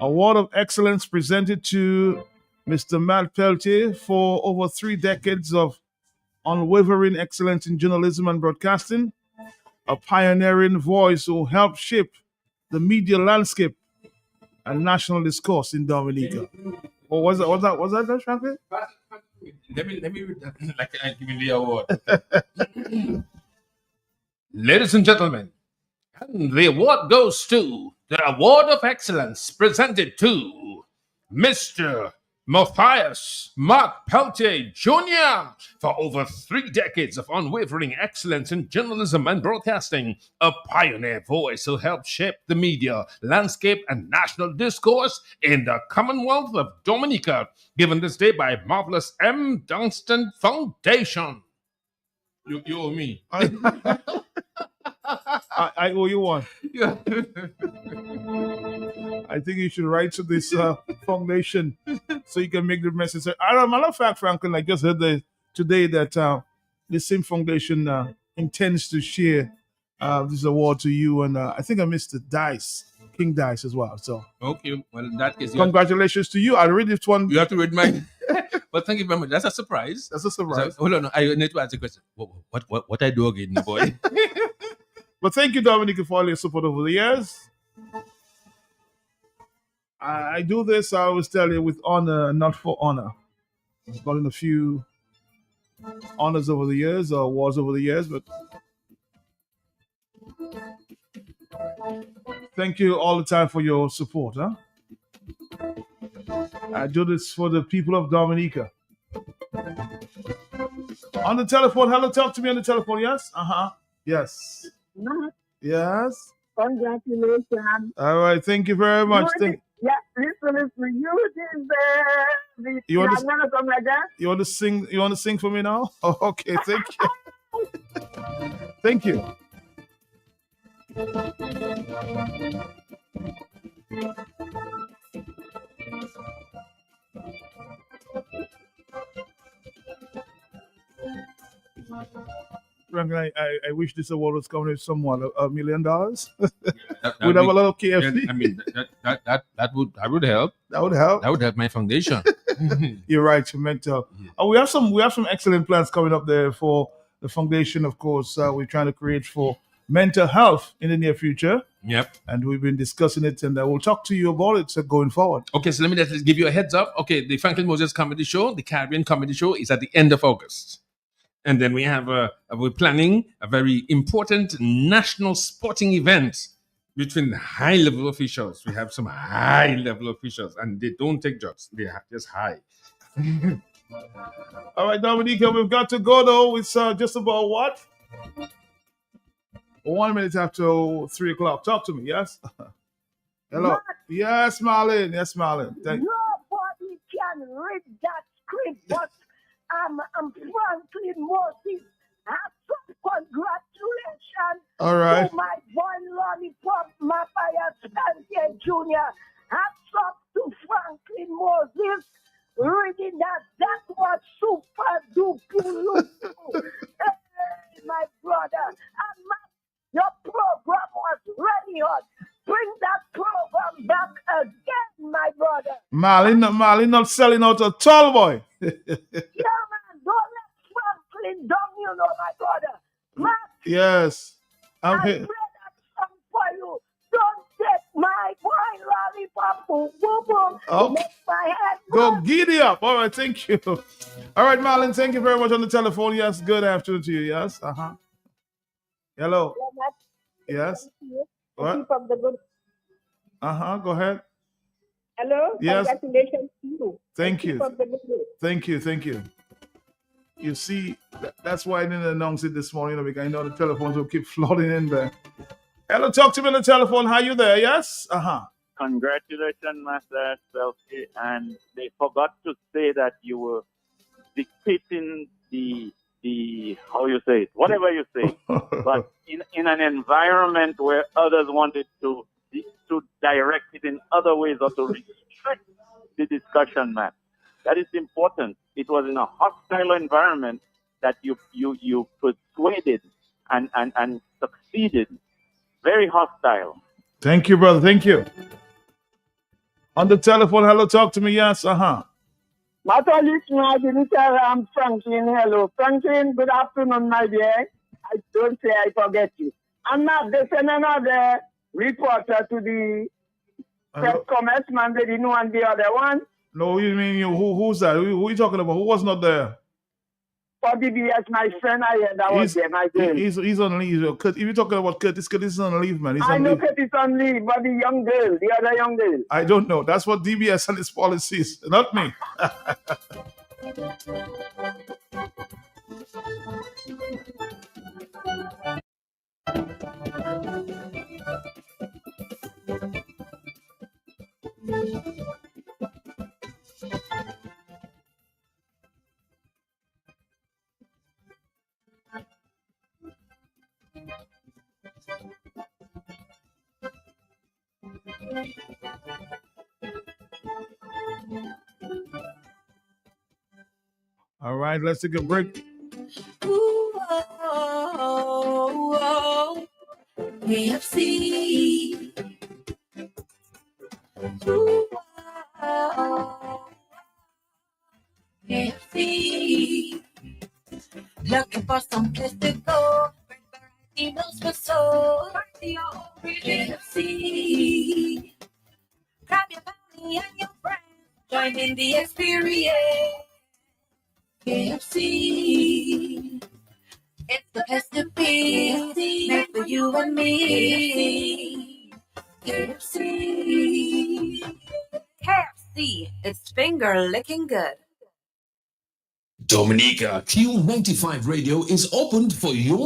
Award of Excellence presented to Mr. Matt Peltier for over 3 decades of unwavering excellence in journalism and broadcasting, a pioneering voice who helped shape the media landscape and national discourse in Dominica. Or was that Franklin? Let me read that like I give you the award. Ladies and gentlemen, and the award goes to the Award of Excellence presented to Mr. Matthias Mark Peltier Jr. for over 3 decades of unwavering excellence in journalism and broadcasting, a pioneer voice who helped shape the media, landscape, and national discourse in the Commonwealth of Dominica, given this day by Marvelous M. Dunstan Foundation. You owe me. I owe you one. I think you should write to this foundation so you can make the message. As a matter of fact, Franklin, I just heard today that the same foundation intends to share this award to you, and I think I missed the Dice, King Dice as well. So Okay, well in that case, congratulations to you. I read this one. You have to read mine. But thank you very much. That's a surprise. That's a surprise. Hold on, I need to ask a question. What I do again, boy? But thank you, Dominic, for all your support over the years. I do this, I always tell you, with honor, not for honor. I've gotten a few honors over the years, or awards over the years, but thank you all the time for your support. Huh? I do this for the people of Dominica. On the telephone, hello, talk to me on the telephone, yes? Yes. Yes. Congratulations. All right, thank you very much. Listen, you deserve it. You want to- Something like that? You want to sing? You want to sing for me now? Oh, okay, thank you. Thank you. Franklin, I wish this award was coming with somewhat $1 million. We'd have a lot of KFC. I mean, that would help. That would help. That would help my foundation. You're right. You meant to. We have some excellent plans coming up there for the foundation. Of course, we're trying to create for mental health in the near future. Yep. And we've been discussing it, and we'll talk to you about it going forward. Okay, so let me just give you a heads up. Okay, the Franklin Moses Comedy Show, the Caribbean Comedy Show, is at the end of August. And then we have we're planning a very important national sporting event between high-level officials. We have some high-level officials, and they don't take drugs. They are just high. All right, Dominica, we've got to go, though. It's just about what? 1 minute after 3 o'clock. Talk to me, yes? Hello. What? Yes, Marlene. Yes, Marlene. Nobody can read that script, but I'm Franklin Moses. Congratulations All right. to my boy Lollipop Matthias Peltier Jr. Hats up to Franklin Moses. Reading that was super duper. Hey, my brother. And your program was ready hot. Bring that program back again, my brother. Marlene not selling out at all, boy. Yeah, man. Don't let Yes. I'm I here. pray that song for you. Don't take my wine lollipop. Boom, boom, boom. You Okay. make my head Go burn. giddy up. All right, thank you. All right, Marlon, thank you very much on the telephone. Yes, good afternoon to you. Yes. Uh-huh. Hello. Yeah, Matt, Yes. thank you. And What? keep up the good. Uh-huh. Go ahead. Hello, Yes. congratulations to you. And Thank keep you. up the good work. Thank you. Thank you. You see, that's why I didn't announce it this morning, because I know the telephones will keep flooding in there. Hello, talk to me on the telephone. How you there? Yes? Uh-huh. Congratulations, Master Selfie. And they forgot to say that you were dictating the how you say it, whatever you say, but in an environment where others wanted to direct it in other ways or to restrict the discussion, man. That is important. It was in a hostile environment that you persuaded and succeeded. Very hostile. Thank you, brother. Thank you. On the telephone, hello, talk to me. Yes, uh-huh. Matter listener, I didn't tell Franklin hello. Franklin, good afternoon, my dear. I don't say I forget you. I'm not the send another reporter to the press commerce man, they didn't want the other one. No, you mean you? Who's that? Who are you talking about? Who was not there? For DBS, my friend, I heard that was there, my girl. He's on leave. If you're talking about Curtis is on leave, man. He's I on know leave. Curtis on leave, but the young girl, the other young girl. I don't know. That's what DBS and its policies, not me. All right, let's take a break. Ooh, oh, KFC. Ooh, oh, KFC. Looking for some place to go. He knows for so. KFC. Grab your family and your friends. Join in the experience. KFC. It's the place to be. Made for you and me. KFC. KFC. It's finger licking good. Dominica Q95 Radio is opened for your